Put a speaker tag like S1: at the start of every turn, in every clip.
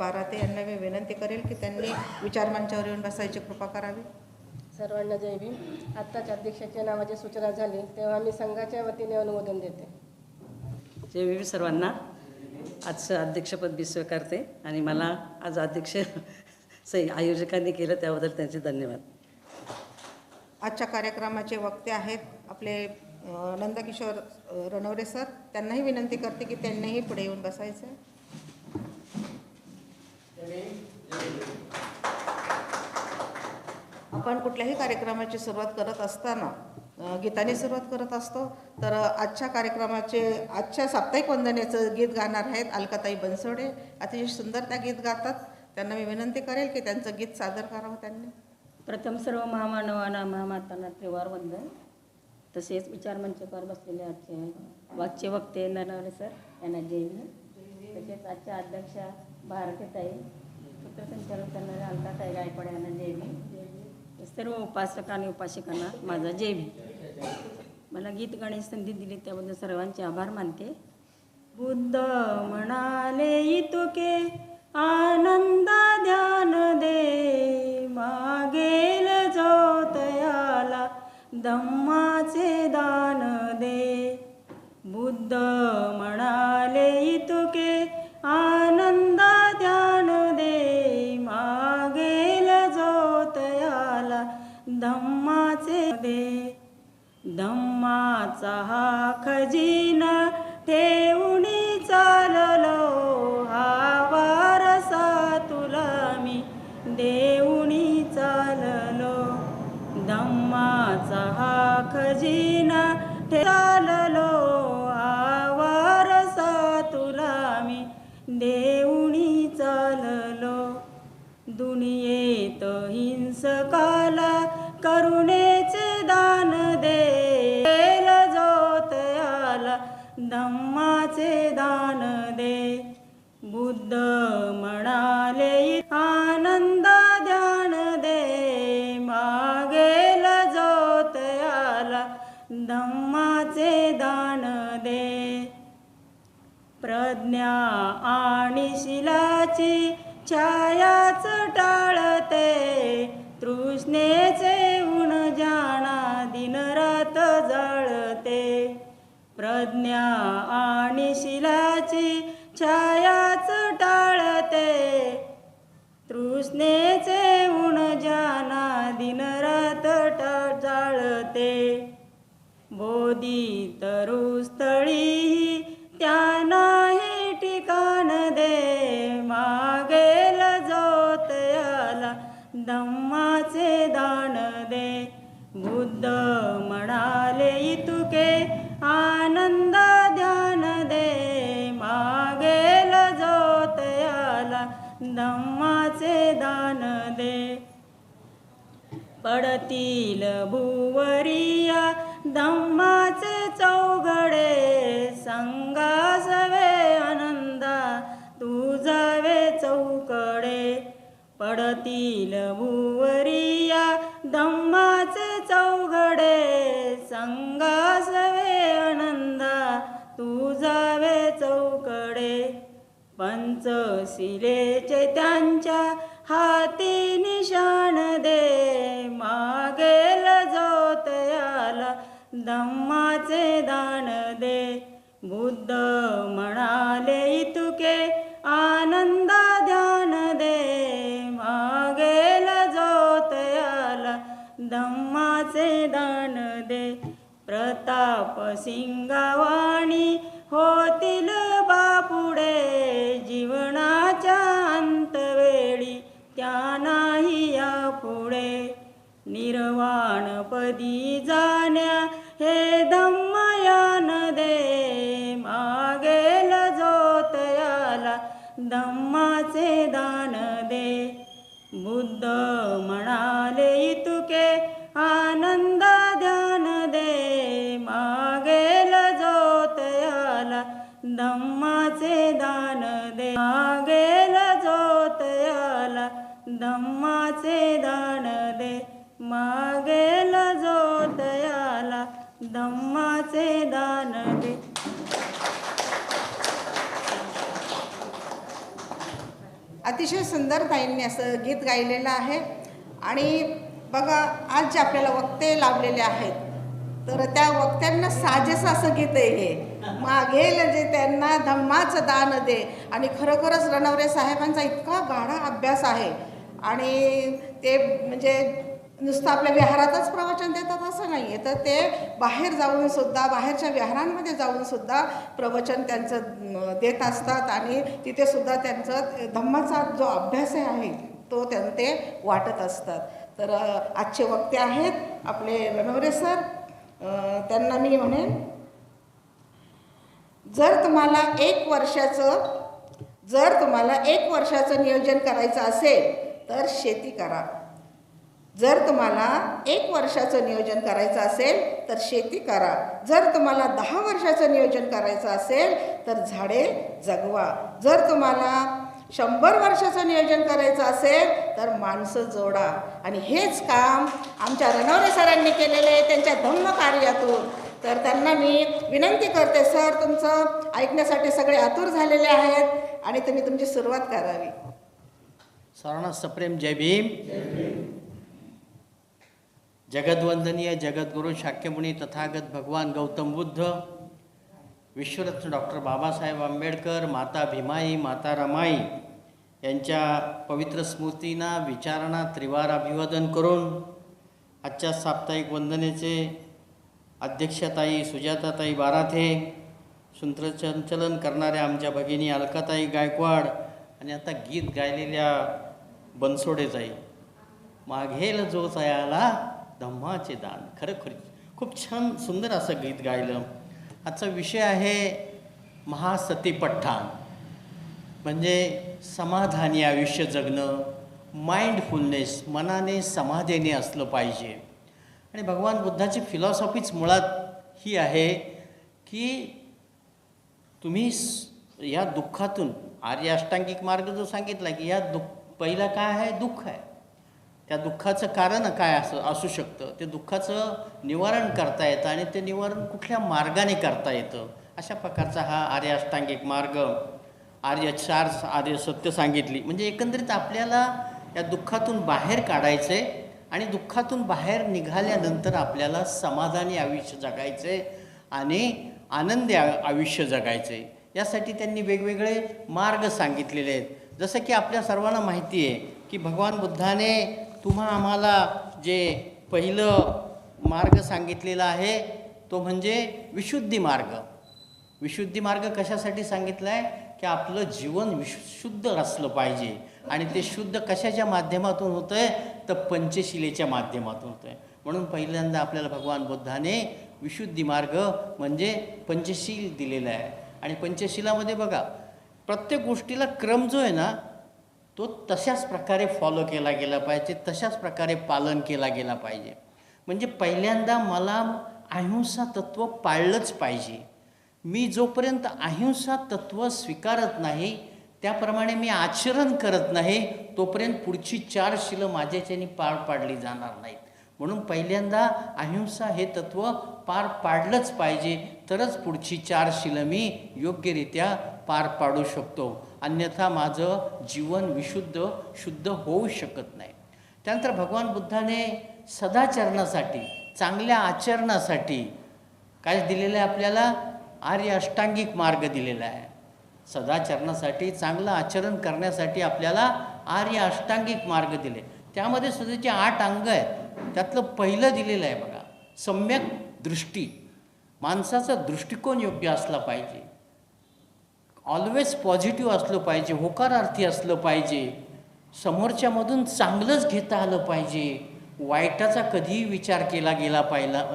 S1: बाराते यांना मी विनंती करेल की त्यांनी विचारमंचावर येऊन बसायची कृपा करावी.
S2: सर्वांना जय भीम. आत्ताच अध्यक्षाच्या नावाची सूचना झाली तेव्हा मी संघाच्या वतीने अनुमोदन देते.
S3: जय भीम सर्वांना. आजचं अध्यक्षपद मी स्वीकारते आणि मला आज अध्यक्ष आयोजकांनी केलं त्याबद्दल त्यांचे धन्यवाद.
S1: आजच्या कार्यक्रमाचे वक्ते आहेत आपले नंदकिशोर रणवरे सर. त्यांनाही विनंती करते की त्यांनीही पुढे येऊन बसायचं. आपण कुठल्याही कार्यक्रमाची सुरुवात करत असताना गीताने सुरुवात करत असतो. तर आजच्या कार्यक्रमाचे आजच्या साप्ताहिक वंदनेचं गीत गाणार आहेत अलकाताई बनसोडे. अतिशय सुंदर त्या गीत गातात. त्यांना मी विनंती करेल की त्यांचं गीत सादर करावं त्यांनी.
S4: प्रथम सर्व महामानवांना महामातांना त्रिवार वंदन. तसेच विचारमंचावर बसलेले आजचे वाच्य वक्ते नरवरे सर यांना जय भीम. तसेच आजच्या अध्यक्षा भारतीताई, सूत्रसंचालन करणाऱ्या अलकाताई गायकवाड यांना जय भीम. सर्व उपासक आणि उपासिकांना माझा जय भीम. मला गीत गाण्याची संधी दिली त्याबद्दल सर्वांचे आभार मानते. बुद्ध म्हणाले इतुके आनंद ध्यान दे, मागेल जो तयाला धम्माचे दान दे. बुद्ध म्हणाले इतुके आनंद ध्यान दे, मागेल जो तयाला धम्माचे दे. धम्माचा हा खजिना ठेवणी चाललो, हा वारसा तुला मी देऊनी चाललो. धम्माचा हा खजिना चाललो, हा वारसा तुला मी देऊनी चाललो. दुनियेत हिंसकाला करुणेचे दान दे, जो तयाला धम्माचे दान दे. बुद्ध म्हणाले आनंद ध्यान दे, मागेल जो तयाला धम्माचे दान दे. प्रज्ञा आणि शिलाची छायाच टाळते, तृष्णेचे उण जाणा दिनरात जाळते. प्रज्ञा आणि शिलाची छायाच टाळते, तृष्णेचे उण जाणा दिनरात जाळते. बोधी तरुस्थळी त्या नाही ठिकाण दे, मागेल जो तयाला धम्माचे दान दे. बुद्ध म्हणाले इतुके आनंद ध्यान दे, मागेल जो तयाला धम्माचे दान दे. पडतील भुवरिया धम्माचे चौघडे, संगासवे आनंदा तुझावे चौकडे. पडतील भुवरिया धम्माचे चौघडे, संगासवे आनंदा तुझावे चौकडे. पंचशिलेचे त्यांच्या हाती निशाण दे, मागेल जो तयाला धम्माचे दान दे. बुद्ध म्हणाले इतुके आनंद ध्यान दे, मागेल जो तयाला धम्माचे दान दे. प्रताप सिंगावाणी होतील बापुडे, जीवनाच्या अंतवेळी त्या नाही यापुढे. निर्वाणपदी जाण्या हे धम्म धम्माचे दान दे. बुद्ध म्हणाले इतुके आनंद ध्यान दे, मागेल जो तयाला धम्माचे दान दे. मागेल जो तयाला धम्माचे दान दे. मागेल जो तयाला धम्माचे दान दे.
S1: अतिशय सुंदर ताईंनी असं गीत गायलेलं आहे. आणि बघा आज जे आपल्याला वक्ते लावलेले आहेत, तर त्या वक्त्यांना साजेसं असं गीत आहे हे, मागेल जे त्यांना धम्माचं दान दे. आणि खरोखरच रणवरे साहेबांचा इतका गाढा अभ्यास आहे. आणि ते म्हणजे नुसतं आपल्या विहारातच प्रवचन देतात असं नाही आहे, तर ते बाहेर जाऊन सुद्धा, बाहेरच्या विहारांमध्ये जाऊन सुद्धा प्रवचन त्यांचं देत असतात. आणि तिथे सुद्धा त्यांचं धम्माचा जो अभ्यास आहे तो ते वाटत असतात. तर आजचे वक्ते आहेत आपले रणवरे सर. त्यांना मी म्हणेन, जर तुम्हाला एक वर्षाचं नियोजन करायचं असेल तर शेती करा. जर तुम्हाला 1 वर्षाचं नियोजन करायचं असेल तर शेती करा. जर तुम्हाला 10 वर्षाचं नियोजन करायचं असेल तर झाडे जगवा. जर तुम्हाला 100 वर्षाचं नियोजन करायचं असेल तर माणसं जोडा. आणि हेच काम आमच्या रणवरे सरांनी केलेलं आहे त्यांच्या धम्म कार्यातून. तर त्यांना मी विनंती करते, सर तुमचं ऐकण्यासाठी सगळे आतुर झालेले आहेत आणि तुम्ही तुमची सुरुवात करावी.
S5: सर्वांना सप्रेम जय भीम. जगद्वंदनीय जगद्गुरु शाक्यमुनी तथागत भगवान गौतम बुद्ध, विश्वरत्न डॉक्टर बाबासाहेब आंबेडकर, माता भीमाई, माता रमाई यांच्या पवित्र स्मृतींना विचारांना त्रिवार अभिवादन करून आजच्या साप्ताहिक वंदनेचे अध्यक्षताई सुजाताताई बाराथे, सूत्रसंचलन करणाऱ्या आमच्या भगिनी अलकाताई गायकवाड आणि आता गीत गायलेल्या बनसोडेताई, मागेल जो तयाला धम्माचे दान. खरोखर खूप छान सुंदर असं गीत गायलं. आजचा विषय आहे महासतीपठ्ठान, म्हणजे समाधानी आयुष्य जगणं, माइंडफुलनेस, मनाने समाधीने असलं पाहिजे. आणि भगवान बुद्धाची फिलॉसॉफीच मुळात ही आहे की तुम्ही या दुःखातून, आर्य अष्टांगिक मार्ग जो सांगितला की या पहिला काय आहे, दुःख आहे. त्या दुःखाचं कारण काय असू शकतं, ते दुःखाचं निवारण करता येतं आणि ते निवारण कुठल्या मार्गाने करता येतं, अशा प्रकारचा हा आर्य अष्टांगिक मार्ग, आर्य सत्य सांगितली. म्हणजे एकंदरीत आपल्याला या दुःखातून बाहेर काढायचं आहे आणि दुःखातून बाहेर निघाल्यानंतर आपल्याला समाधानी आयुष्य जगायचं आहे आणि आनंदी आयुष्य जगायचं आहे. यासाठी त्यांनी वेगवेगळे मार्ग सांगितलेले आहेत. जसं की आपल्या सर्वांना माहिती आहे की भगवान बुद्धाने आम्हाला जे पहिलं मार्ग सांगितलेला आहे तो म्हणजे विशुद्धी मार्ग. विशुद्धी मार्ग कशासाठी सांगितला आहे की आपलं जीवन शुद्ध असलं पाहिजे. आणि ते शुद्ध कशाच्या माध्यमातून होतं आहे तर पंचशिलेच्या माध्यमातून होतं आहे. म्हणून पहिल्यांदा आपल्याला भगवान बुद्धाने विशुद्धी मार्ग म्हणजे पंचशील दिलेला आहे. आणि पंचशिलामध्ये बघा, प्रत्येक गोष्टीला क्रम जो आहे ना तो तशाच प्रकारे फॉलो केला गेला पाहिजे, तशाच प्रकारे पालन केला गेला पाहिजे. म्हणजे पहिल्यांदा मला अहिंसा तत्त्व पाळलंच पाहिजे. मी जोपर्यंत अहिंसा तत्त्व स्वीकारत नाही, त्याप्रमाणे मी आचरण करत नाही, तोपर्यंत पुढची 4 शीलं माझ्याच्याने पार पाडली जाणार नाहीत. म्हणून पहिल्यांदा अहिंसा हे तत्त्व पार पाडलंच पाहिजे, तरच पुढची 4 शीलं मी योग्यरित्या पार पाडू शकतो. अन्यथा माझं जीवन शुद्ध होऊ शकत नाही. त्यानंतर भगवान बुद्धाने सदाचरणासाठी, चांगल्या आचरणासाठी काय दिलेलं आहे आपल्याला, आर्य अष्टांगिक मार्ग दिलेला आहे. सदाचरणासाठी, चांगलं आचरण करण्यासाठी आपल्याला आर्य अष्टांगिक मार्ग दिले. त्यामध्ये सुद्धा जे 8 अंग आहेत त्यातलं पहिलं दिलेलं आहे बघा, सम्यक दृष्टी. माणसाचा दृष्टिकोन योग्य असला पाहिजे, ऑलवेज पॉझिटिव्ह असलं पाहिजे, होकारार्थी असलं पाहिजे, समोरच्यामधून चांगलंच घेता आलं पाहिजे, वाईटाचा कधीही विचार केला गेला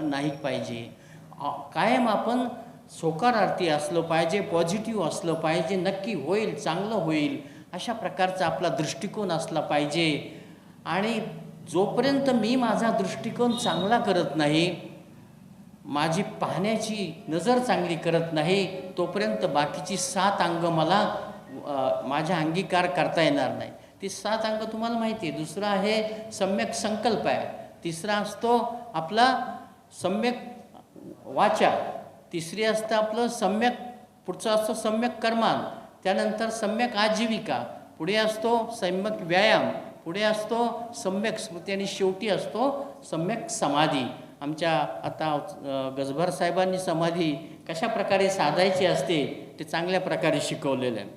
S5: नाही पाहिजे. कायम आपण होकारार्थी असलं पाहिजे, पॉझिटिव्ह असलं पाहिजे, नक्की होईल, चांगलं होईल, अशा प्रकारचा आपला दृष्टिकोन असला पाहिजे. आणि जोपर्यंत मी माझा दृष्टिकोन चांगला करत नाही, माझी पाहण्याची नजर चांगली करत नाही, तोपर्यंत बाकीची 7 अंग मला माझ्या अंगीकार करता येणार नाही. ती 7 अंग तुम्हाला माहिती आहे. दुसरा आहे सम्यक संकल्प आहे. तिसरा असतो आपला सम्यक वाचा. तिसरी असतं आपलं सम्यक, पुढचं असतं सम्यक कर्मान. त्यानंतर सम्यक आजीविका. पुढे असतो सम्यक व्यायाम. पुढे असतो सम्यक स्मृती आणि शेवटी असतो सम्यक समाधी. आमच्या आता गजभर साहेबांनी समाधी कशा प्रकारे साधायची असते ते चांगल्या प्रकारे शिकवलेलं आहे.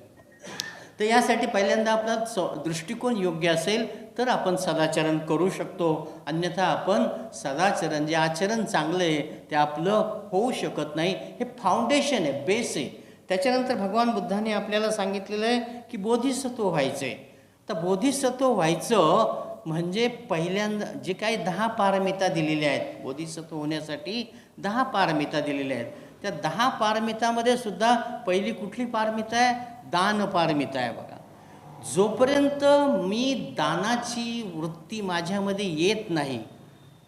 S5: तर यासाठी पहिल्यांदा आपला दृष्टिकोन योग्य असेल तर आपण सदाचरण करू शकतो. अन्यथा आपण सदाचरण, जे आचरण चांगलं आहे ते आपलं होऊ शकत नाही. हे फाउंडेशन आहे, बेस आहे. त्याच्यानंतर भगवान बुद्धाने आपल्याला सांगितलेलं आहे की बोधिसत्व व्हायचं आहे. तर बोधिसत्व व्हायचं म्हणजे पहिल्यांदा जे काही 10 पारमिता दिलेल्या आहेत, बोधिसत्व होण्यासाठी 10 पारमिता दिलेल्या आहेत. त्या 10 पारमितामध्ये सुद्धा पहिली कुठली पारमिता आहे? दान पारमिता आहे. बघा, जोपर्यंत मी दानाची वृत्ती माझ्यामध्ये येत नाही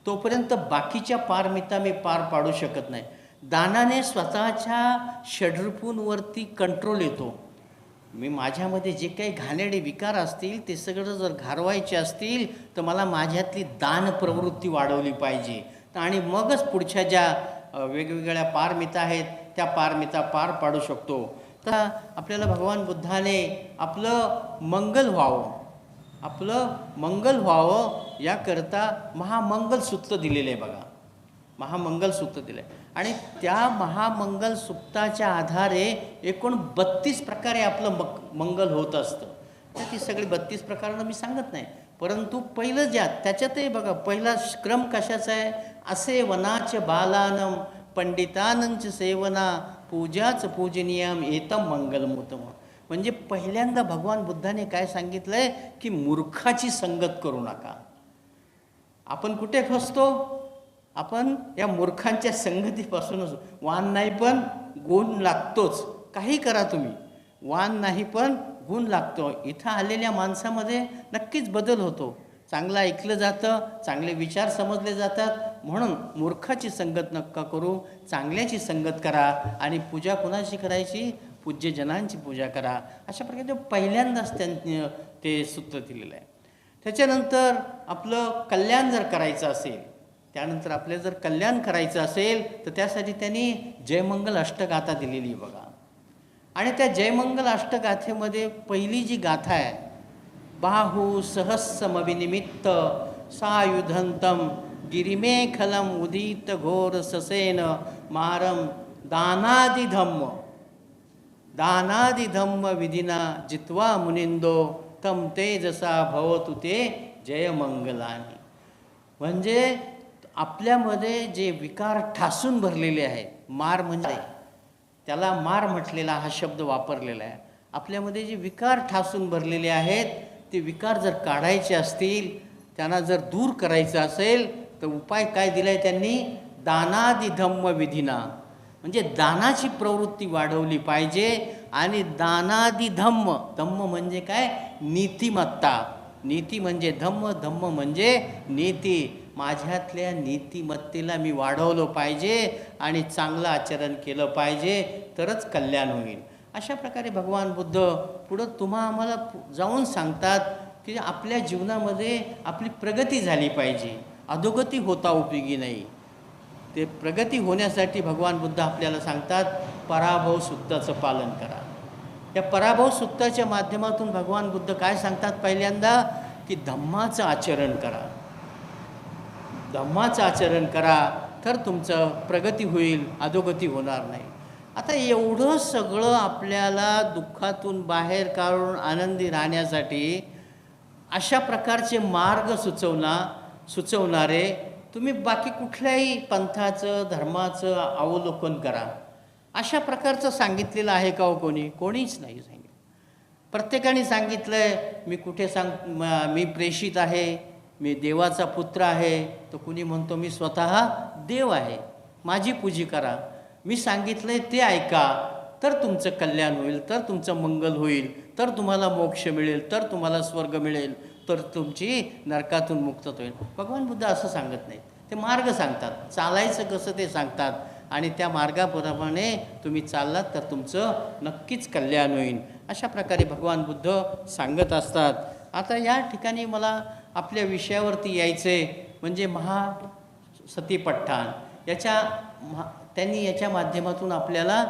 S5: तोपर्यंत बाकीच्या पारमिता मी पार पाडू शकत नाही. दानाने स्वतःच्या षड्रिपूंवरती कंट्रोल येतो. मी माझ्यामध्ये जे काही घाणेरडे विकार असतील ते सगळं जर घालवायचे असतील तर मला माझ्यातली दान प्रवृत्ती वाढवली पाहिजे. आणि मगच पुढच्या ज्या वेगवेगळ्या पारमिता आहेत त्या पारमिता पार पाडू शकतो. तर आपल्याला भगवान बुद्धाने आपलं मंगल व्हावं याकरता महामंगलसूत्र दिलेलं आहे. बघा, महामंगलसूत्र दिलं आहे. आणि त्या महामंगलसूत्राच्या आधारे एकूण 32 प्रकारे आपलं मंगल होत असतं. तर ती सगळी 32 प्रकारांना मी सांगत नाही, परंतु पहिलं त्याच्यातही बघा, पहिला क्रम कशाचा आहे? असे वनाच बालानम पंडितानंच सेवना पूजाच पूजनीयम एतम मंगलमुतम. म्हणजे पहिल्यांदा भगवान बुद्धाने काय सांगितलं आहे की मूर्खाची संगत करू नका. आपण कुठे फसतो? आपण या मूर्खांच्या संगतीपासूनच. वान नाही पण गुण लागतोच. काही करा तुम्ही, वान नाही पण गुण लागतो. इथं आलेल्या माणसामध्ये नक्कीच बदल होतो. चांगलं ऐकलं जातं, चांगले विचार समजले जातात. म्हणून मूर्खाची संगत नका करू, चांगल्याची संगत करा. आणि पूजा कुणाची करायची? पूज्यजनांची पूजा करा. अशा प्रकारे पहिल्यांदाच त्यांनी ते सूत्र दिलेलं आहे. त्याच्यानंतर आपलं कल्याण जर करायचं असेल, त्यानंतर आपल्याला जर कल्याण करायचं असेल तर त्यासाठी त्यांनी जयमंगल अष्टगाथा दिलेली बघा. आणि त्या जयमंगल अष्टगाथेमध्ये पहिली जी गाथा आहे, बाहू सहस्रमविनिमित्त सायुधंतम गिरिमेखलम उदित घोर ससेन मारम दानादिधम्म विधिना जित्वा मुनिंदो तम तेजसा भवतु ते जयमंगलानी. म्हणजे आपल्यामध्ये जे विकार ठासून भरलेले आहेत, मार म्हणजे त्याला मार म्हटलेला हा शब्द वापरलेला आहे. आपल्यामध्ये जे विकार ठासून भरलेले आहेत ते विकार जर काढायचे असतील, त्यांना जर दूर करायचं असेल तर उपाय काय दिला आहे त्यांनी? दानादिधम्म विधिना. म्हणजे दानाची प्रवृत्ती वाढवली पाहिजे. आणि दानादिधम्म, धम्म म्हणजे काय? नीतिमत्ता. नीती म्हणजे धम्म म्हणजे नीती. माझ्यातल्या नीतिमत्तेला मी वाढवलं पाहिजे आणि चांगलं आचरण केलं पाहिजे, तरच कल्याण होईल. अशा प्रकारे भगवान बुद्ध पुढं आम्हाला जाऊन सांगतात की आपल्या जीवनामध्ये आपली प्रगती झाली पाहिजे, अधोगती होता उपयोगी नाही. ते प्रगती होण्यासाठी भगवान बुद्ध आपल्याला सांगतात पराभव सूत्राचं पालन करा. या पराभव सूत्राच्या माध्यमातून भगवान बुद्ध काय सांगतात? पहिल्यांदा की धम्माचं आचरण करा. धम्माचं आचरण करा तर तुमचं प्रगती होईल, अधोगती होणार नाही. आता एवढं सगळं आपल्याला दुःखातून बाहेर काढून आनंदी राहण्यासाठी अशा प्रकारचे मार्ग सुचवणारे तुम्ही बाकी कुठल्याही पंथाचं धर्माचं अवलोकन करा. अशा प्रकारचं सांगितलेलं आहे का हो कोणी? कोणीच नाही सांगितलं. प्रत्येकाने सांगितलं आहे मी प्रेषित आहे, मी देवाचा पुत्र आहे. तर कुणी म्हणतो मी स्वतः देव आहे, माझी पूजा करा. मी सांगितलं आहे ते ऐका. तर तुमचं कल्याण होईल, तर तुमचं मंगल होईल, तर तुम्हाला मोक्ष मिळेल, तर तुम्हाला स्वर्ग मिळेल, तर तुमची नरकातून मुक्तता होईल. भगवान बुद्ध असं सांगत नाहीत, ते मार्ग सांगतात. चालायचं कसं ते सांगतात आणि त्या मार्गाप्रमाणे तुम्ही चाललात तर तुमचं नक्कीच कल्याण होईल. अशा प्रकारे भगवान बुद्ध सांगत असतात. आता या ठिकाणी मला आपल्या विषयावरती यायचं आहे, म्हणजे महासतीपठ्ठाण. त्यांनी याच्या माध्यमातून आपल्याला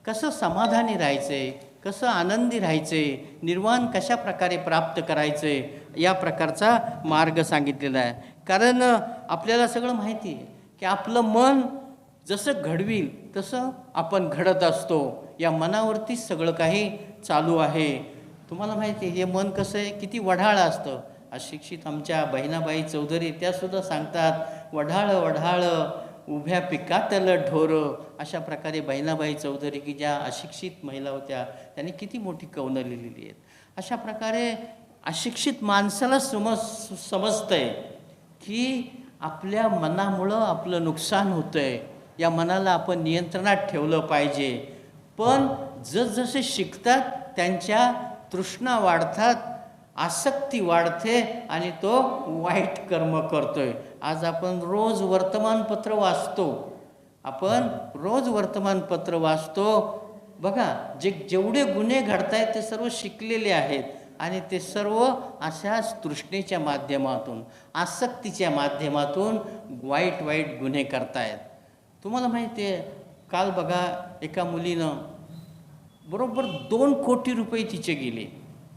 S5: कसं समाधानी राहायचं आहे, कसं आनंदी राहायचं आहे, निर्वाण कशा प्रकारे प्राप्त करायचं आहे, या प्रकारचा मार्ग सांगितलेला आहे. कारण आपल्याला सगळं माहिती आहे की आपलं मन जसं घडविल तसं आपण घडत असतो. या मनावरतीच सगळं काही चालू आहे. तुम्हाला माहिती आहे हे मन कसं आहे, किती वढाळ असतं. अशिक्षित आमच्या बहिणाबाई चौधरी त्यासुद्धा सांगतात, वढाळ वढाळ उभ्या पिकातलं ढोरं. अशा प्रकारे बहिणाबाई चौधरी की ज्या अशिक्षित महिला होत्या त्यांनी किती मोठी कवनं लिहिलेली आहेत. अशा प्रकारे अशिक्षित माणसाला समजतं आहे की आपल्या मनामुळं आपलं नुकसान होतं आहे. या मनाला आपण नियंत्रणात ठेवलं पाहिजे. पण जसजसे शिकतात त्यांच्या तृष्णा वाढतात, आसक्ती वाढते आणि तो वाईट कर्म करतोय. आज आपण रोज वर्तमानपत्र वाचतो, बघा जेवढे गुन्हे घडत आहेत ते सर्व शिकलेले आहेत आणि ते सर्व अशाच तृष्णेच्या माध्यमातून, आसक्तीच्या माध्यमातून वाईट गुन्हे करतायत. तुम्हाला माहिती आहे, काल बघा एका मुलीनं बरोबर 2 कोटी रुपये तिचे गेले.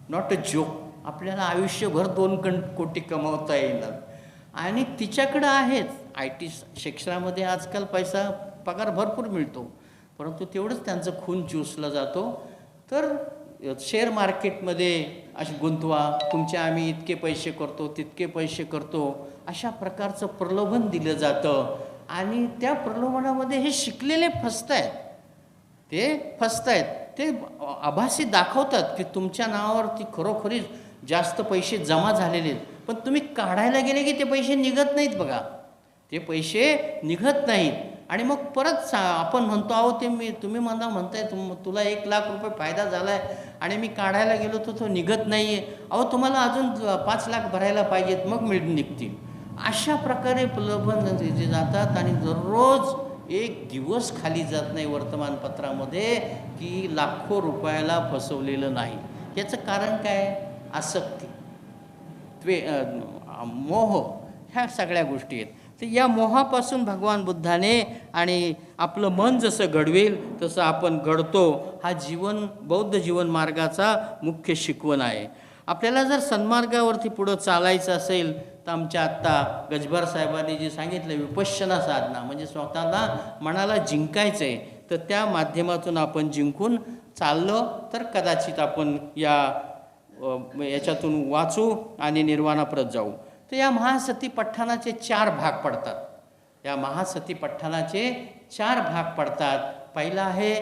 S5: Not a joke. आपल्याला आयुष्यभर 2 कोटी कमवता येणार आणि तिच्याकडं आहेत. IT क्षेत्रामध्ये आजकाल पगार भरपूर मिळतो, परंतु तेवढंच त्यांचं खून चुसला जातो. तर शेअर मार्केटमध्ये अशी गुंतवा, आम्ही इतके पैसे करतो, तितके पैसे करतो, अशा प्रकारचं प्रलोभन दिलं जातं. आणि त्या प्रलोभनामध्ये हे शिकलेले फसतायत. ते आभासी दाखवतात की तुमच्या नावावरती खरोखरीच जास्त पैसे जमा झालेले आहेत, पण तुम्ही काढायला गेले की ते पैसे निघत नाहीत. बघा, ते पैसे निघत नाहीत आणि मग परत आपण म्हणतो, अहो तुम्ही म्हणताय तुला 1 लाख रुपये फायदा झाला आहे आणि मी काढायला गेलो तर तो निघत नाही आहे. अहो तुम्हाला अजून 5 लाख भरायला पाहिजेत, मग निघतील. अशा प्रकारे प्रलोभन जे जातात आणि दररोज एक दिवस खाली जात नाही वर्तमानपत्रामध्ये की लाखो रुपयाला फसवलेलं नाही. याचं कारण काय? आसक्ती, मोह, ह्या सगळ्या गोष्टी आहेत. तर या मोहापासून भगवान बुद्धाने आणि आपलं मन जसं घडवेल तसं आपण घडतो, हा बौद्ध जीवन मार्गाचा मुख्य शिकवण आहे. आपल्याला जर सन्मार्गावरती पुढं चालायचं असेल तर आमच्या आत्ता गजभार साहेबांनी जे सांगितलं विपश्यना साधना, म्हणजे स्वतःला मनाला जिंकायचं आहे, तर त्या माध्यमातून आपण जिंकून चाललो तर कदाचित आपण याच्यातून वाचू आणि निर्वाणाप्रत जाऊ. तर या महासती पठ्ठाणाचे 4 भाग पडतात. पहिला आहे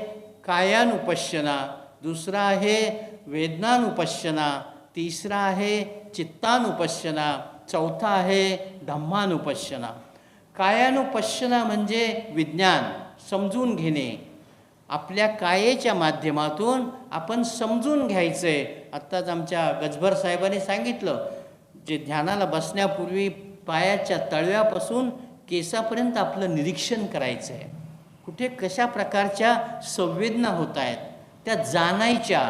S5: कायानुपश्यना, दुसरा आहे वेदनानुपश्यना, तिसरा आहे चित्तानुपश्यना, चौथा आहे धम्मानुपश्यना. कायानुपश्यना म्हणजे विज्ञान, समजून घेणे. आपल्या कायेच्या माध्यमातून आपण समजून घ्यायचं आहे. आत्ताच आमच्या गजभर साहेबांनी सांगितलं, जे ध्यानाला बसण्यापूर्वी पायाच्या तळव्यापासून केसापर्यंत आपलं निरीक्षण करायचं आहे. कुठे कशा प्रकारच्या संवेदना होत आहेत त्या जाणायच्या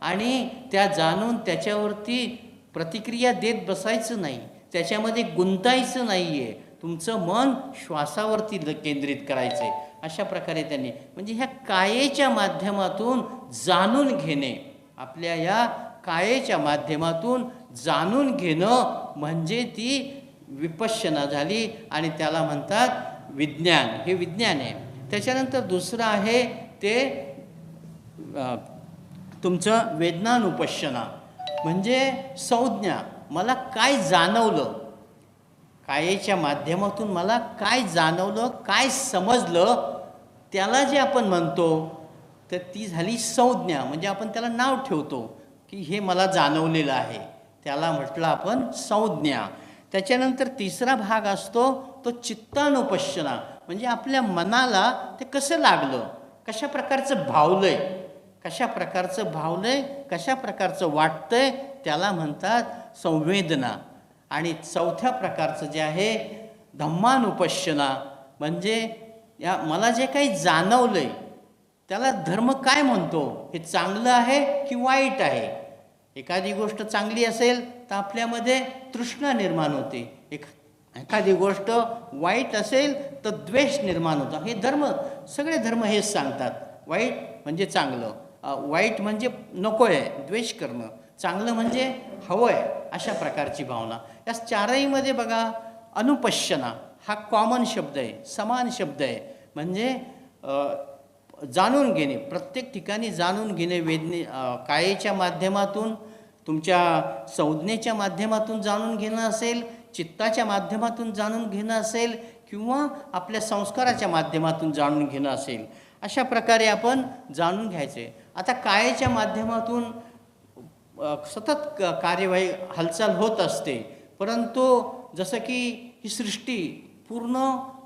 S5: आणि त्या जाणून त्याच्यावरती प्रतिक्रिया देत बसायचं नाही, त्याच्यामध्ये गुंतायचं नाही आहे. तुमचं मन श्वासावरती केंद्रित करायचं आहे. अशा प्रकारे त्यांनी म्हणजे ह्या कायेच्या माध्यमातून जाणून घेणे, आपल्या या कायेच्या माध्यमातून जाणून घेणं म्हणजे ती विपश्यना झाली आणि त्याला म्हणतात विज्ञान. हे विज्ञान आहे. त्याच्यानंतर दुसरं आहे ते तुमचं वेदनानुपश्यना म्हणजे संज्ञा. मला काय जाणवलं, कायेच्या माध्यमातून मला काय जाणवलं, काय समजलं, त्याला जे आपण म्हणतो तर ती झाली संज्ञा. म्हणजे आपण त्याला नाव ठेवतो की हे मला जाणवलेलं आहे, त्याला म्हटलं आपण संज्ञा. त्याच्यानंतर तिसरा भाग असतो तो चित्तानुपश्यना म्हणजे आपल्या मनाला ते कसं लागलं, कशा प्रकारचं भावलंय, कशा प्रकारचं भावलंय, कशा प्रकारचं वाटतंय, त्याला म्हणतात संवेदना. आणि चौथ्या प्रकारचं जे आहे धम्मानुपश्यना, म्हणजे मला जे काही जाणवलंय त्याला धर्म काय म्हणतो, हे चांगलं आहे की वाईट आहे. एखादी गोष्ट चांगली असेल तर आपल्यामध्ये तृष्णा निर्माण होते, एखादी गोष्ट वाईट असेल तर द्वेष निर्माण होतो. हे धर्म, सगळे धर्म हेच सांगतात. वाईट म्हणजे चांगलं, वाईट म्हणजे नको आहे, द्वेष करणं, चांगलं म्हणजे हवं आहे, अशा प्रकारची भावना. या चारहीमध्ये बघा अनुपश्यना हा कॉमन शब्द आहे, समान शब्द आहे. म्हणजे जाणून घेणे, प्रत्येक ठिकाणी जाणून घेणे, कायेच्या माध्यमातून, तुमच्या संज्ञेच्या माध्यमातून जाणून घेणं असेल, चित्ताच्या माध्यमातून जाणून घेणं असेल, किंवा आपल्या संस्काराच्या माध्यमातून जाणून घेणं असेल, अशा प्रकारे आपण जाणून घ्यायचे. आता कायेच्या माध्यमातून सतत कार्यवाही हालचाल होत असते, परंतु जसं की ही सृष्टी पूर्ण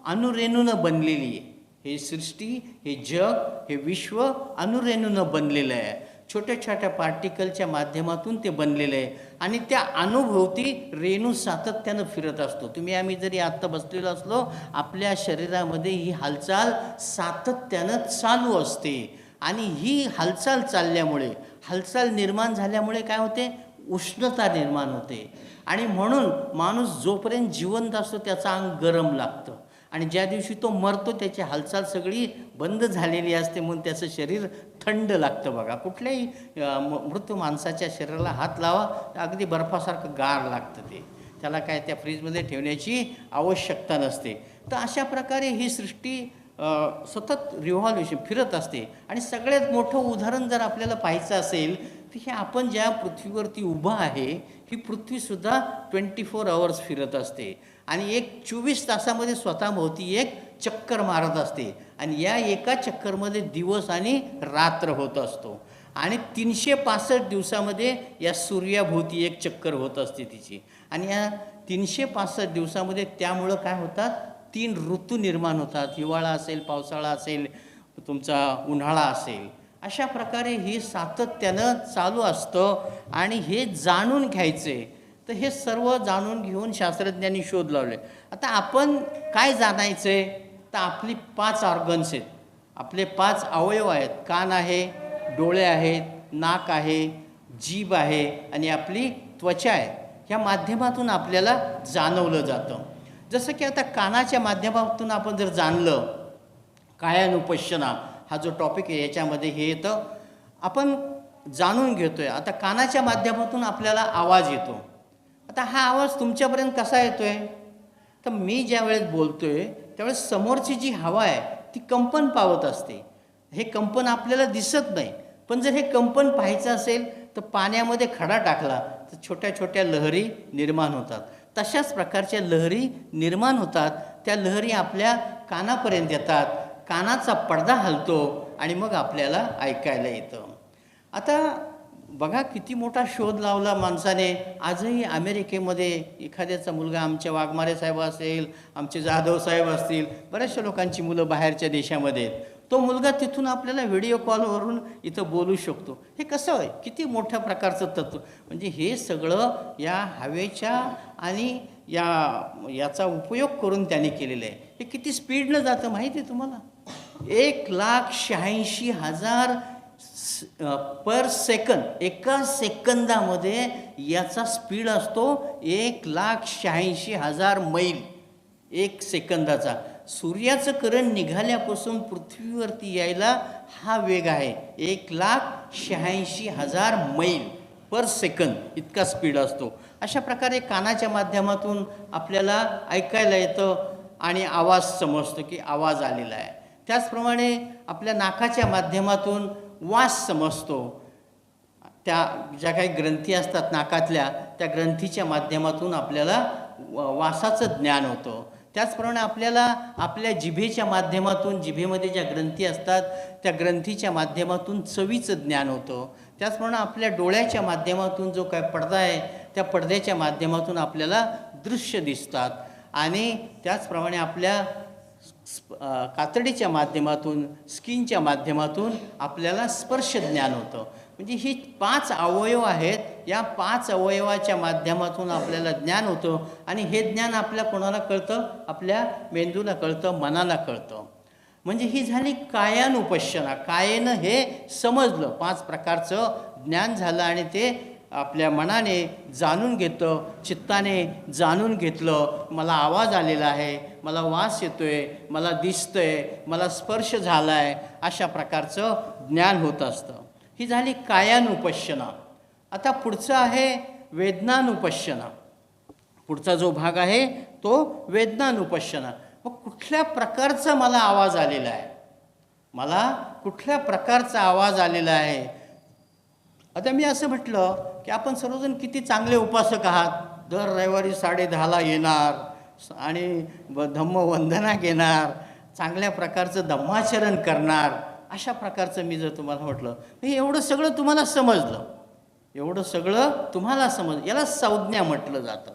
S5: अणुरेणूनं बनलेली आहे. हे सृष्टी, हे जग, हे विश्व अणुरेणूनं बनलेलं आहे. छोट्या छोट्या पार्टिकलच्या माध्यमातून ते बनलेलं आहे आणि त्या अनुभवती रेणू सातत्यानं फिरत असतो. आम्ही जरी आत्ता बसलेलो असलो, आपल्या शरीरामध्ये ही हालचाल सातत्यानं चालू असते. आणि ही हालचाल चालल्यामुळे, हालचाल निर्माण झाल्यामुळे काय होते, उष्णता निर्माण होते. आणि म्हणून माणूस जोपर्यंत जिवंत असतो त्याचं अंग गरम लागतं, आणि ज्या दिवशी तो मरतो त्याची हालचाल सगळी बंद झालेली असते, म्हणून त्याचं शरीर थंड लागतं. बघा, कुठल्याही मृत माणसाच्या शरीराला हात लावा, अगदी बर्फासारखं गार लागतं ते, त्याला काय त्या फ्रीजमध्ये ठेवण्याची आवश्यकता नसते. तर अशा प्रकारे ही सृष्टी सतत रिव्हॉल्युशन फिरत असते. आणि सगळ्यात मोठं उदाहरण जर आपल्याला पाहायचं असेल तर हे आपण ज्या पृथ्वीवरती उभं आहे, ही पृथ्वीसुद्धा 24 आवर्स फिरत असते आणि 24 तासामध्ये स्वतःभोवती एक चक्कर मारत असते. आणि या एका चक्करमध्ये दिवस आणि रात्र होत असतो. आणि 365 दिवसामध्ये या सूर्याभोवती एक चक्कर होत असते तिची. आणि या 365 दिवसामध्ये त्यामुळं काय होतात, 3 ऋतू निर्माण होतात. हिवाळा असेल, पावसाळा असेल, तुमचा उन्हाळा असेल. अशा प्रकारे हे सातत्यानं चालू असतं. आणि हे जाणून घ्यायचे, तर हे सर्व जाणून घेऊन शास्त्रज्ञांनी शोध लावले. आता आपण काय जाणायचे, तर आपली 5 ऑर्गन्स आहेत, आपले 5 अवयव आहेत. कान आहे, डोळे आहेत, नाक आहे, जीभ आहे आणि आपली त्वचा आहे. ह्या माध्यमातून आपल्याला जाणवलं जातं. जसं की आता कानाच्या माध्यमातून आपण जर जाणलं, कायानुपश्यना हा जो टॉपिक आहे याच्यामध्ये हे येतं, आपण जाणून घेतोय. आता कानाच्या माध्यमातून आपल्याला आवाज येतो. आता हा आवाज तुमच्यापर्यंत कसा येतोय, तर मी ज्या वेळेस बोलतोय त्यावेळेस समोरची जी हवा आहे ती कंपन पावत असते. हे कंपन आपल्याला दिसत नाही, पण जर हे कंपन पाहायचं असेल तर पाण्यामध्ये खडा टाकला तर छोट्या छोट्या लहरी निर्माण होतात. तशाच प्रकारच्या लहरी निर्माण होतात. त्या लहरी आपल्या कानापर्यंत येतात, कानाचा पडदा हलतो आणि मग आपल्याला ऐकायला येतं. आता बघा किती मोठा शोध लावला माणसाने. आजही अमेरिकेमध्ये एखाद्याचा मुलगा, आमचे वाघमारे साहेब असेल, आमचे जाधव साहेब असतील, बऱ्याचशा लोकांची मुलं बाहेरच्या देशामध्ये आहेत, तो मुलगा तिथून आपल्याला व्हिडिओ कॉलवरून इथं बोलू शकतो. हे कसं आहे, किती मोठ्या प्रकारचं तत्व. म्हणजे हे सगळं या हवेच्या आणि याचा उपयोग करून त्यांनी केलेलं आहे. हे किती स्पीडनं जातं माहिती आहे तुम्हाला, 1,86,000 पर सेकंद, एका सेकंदामध्ये याचा स्पीड असतो 1,86,000 मैल एक सेकंदाचा. सूर्याचं किरण निघाल्यापासून पृथ्वीवरती यायला हा वेग आहे 1,86,000 मैल पर सेकंद, इतका स्पीड असतो. अशा प्रकारे कानाच्या माध्यमातून आपल्याला ऐकायला येतं आणि आवाज समजतो की आवाज आलेला आहे. त्याचप्रमाणे आपल्या नाकाच्या माध्यमातून वास समजतो. त्या ज्या काही ग्रंथी असतात नाकातल्या, त्या ग्रंथीच्या माध्यमातून आपल्याला वासाचं ज्ञान होतं. त्याचप्रमाणे आपल्याला आपल्या जिभेच्या माध्यमातून, जिभेमध्ये ज्या ग्रंथी असतात त्या ग्रंथीच्या माध्यमातून चवीचं ज्ञान होतं. त्याचप्रमाणे आपल्या डोळ्याच्या माध्यमातून जो काय पडदा आहे त्या पडद्याच्या माध्यमातून आपल्याला दृश्य दिसतात. आणि त्याचप्रमाणे आपल्या कातडीच्या माध्यमातून, स्किनच्या माध्यमातून आपल्याला स्पर्श ज्ञान होतं. म्हणजे ही 5 अवयव आहेत, या 5 अवयवाच्या माध्यमातून आपल्याला ज्ञान होतं आणि हे ज्ञान आपल्या कोणाला कळतं? आपल्या मेंदूला कळतं, मनाला कळतं. म्हणजे ही झाली कायानुपश्यना. कायेनं हे समजलं, 5 प्रकारचं ज्ञान झालं आणि ते आपल्या मनाने जाणून घेतं, चित्ताने जाणून घेतलं. मला आवाज आलेला आहे, मला वास येतो आहे, मला दिसतं आहे, मला स्पर्श झाला आहे, अशा प्रकारचं ज्ञान होत असतं. ही झाली कायानुपश्यना. आता पुढचं आहे वेदनानुपश्यना. पुढचा जो भाग आहे तो वेदनानुपश्यना. मग कुठल्या प्रकारचा मला आवाज आलेला आहे, मला कुठल्या प्रकारचा आवाज आलेला आहे. आता मी असं म्हटलं की आपण सर्वजण किती चांगले उपासक आहात. दर रविवारी 10:30ला येणार आणि धम्मवंदना घेणार, चांगल्या प्रकारचं धम्माचरण करणार. अशा प्रकारचं मी जर तुम्हाला म्हटलं, हे एवढं सगळं तुम्हाला समजलं, एवढं सगळं तुम्हाला समजलं, याला संज्ञा म्हटलं जातं.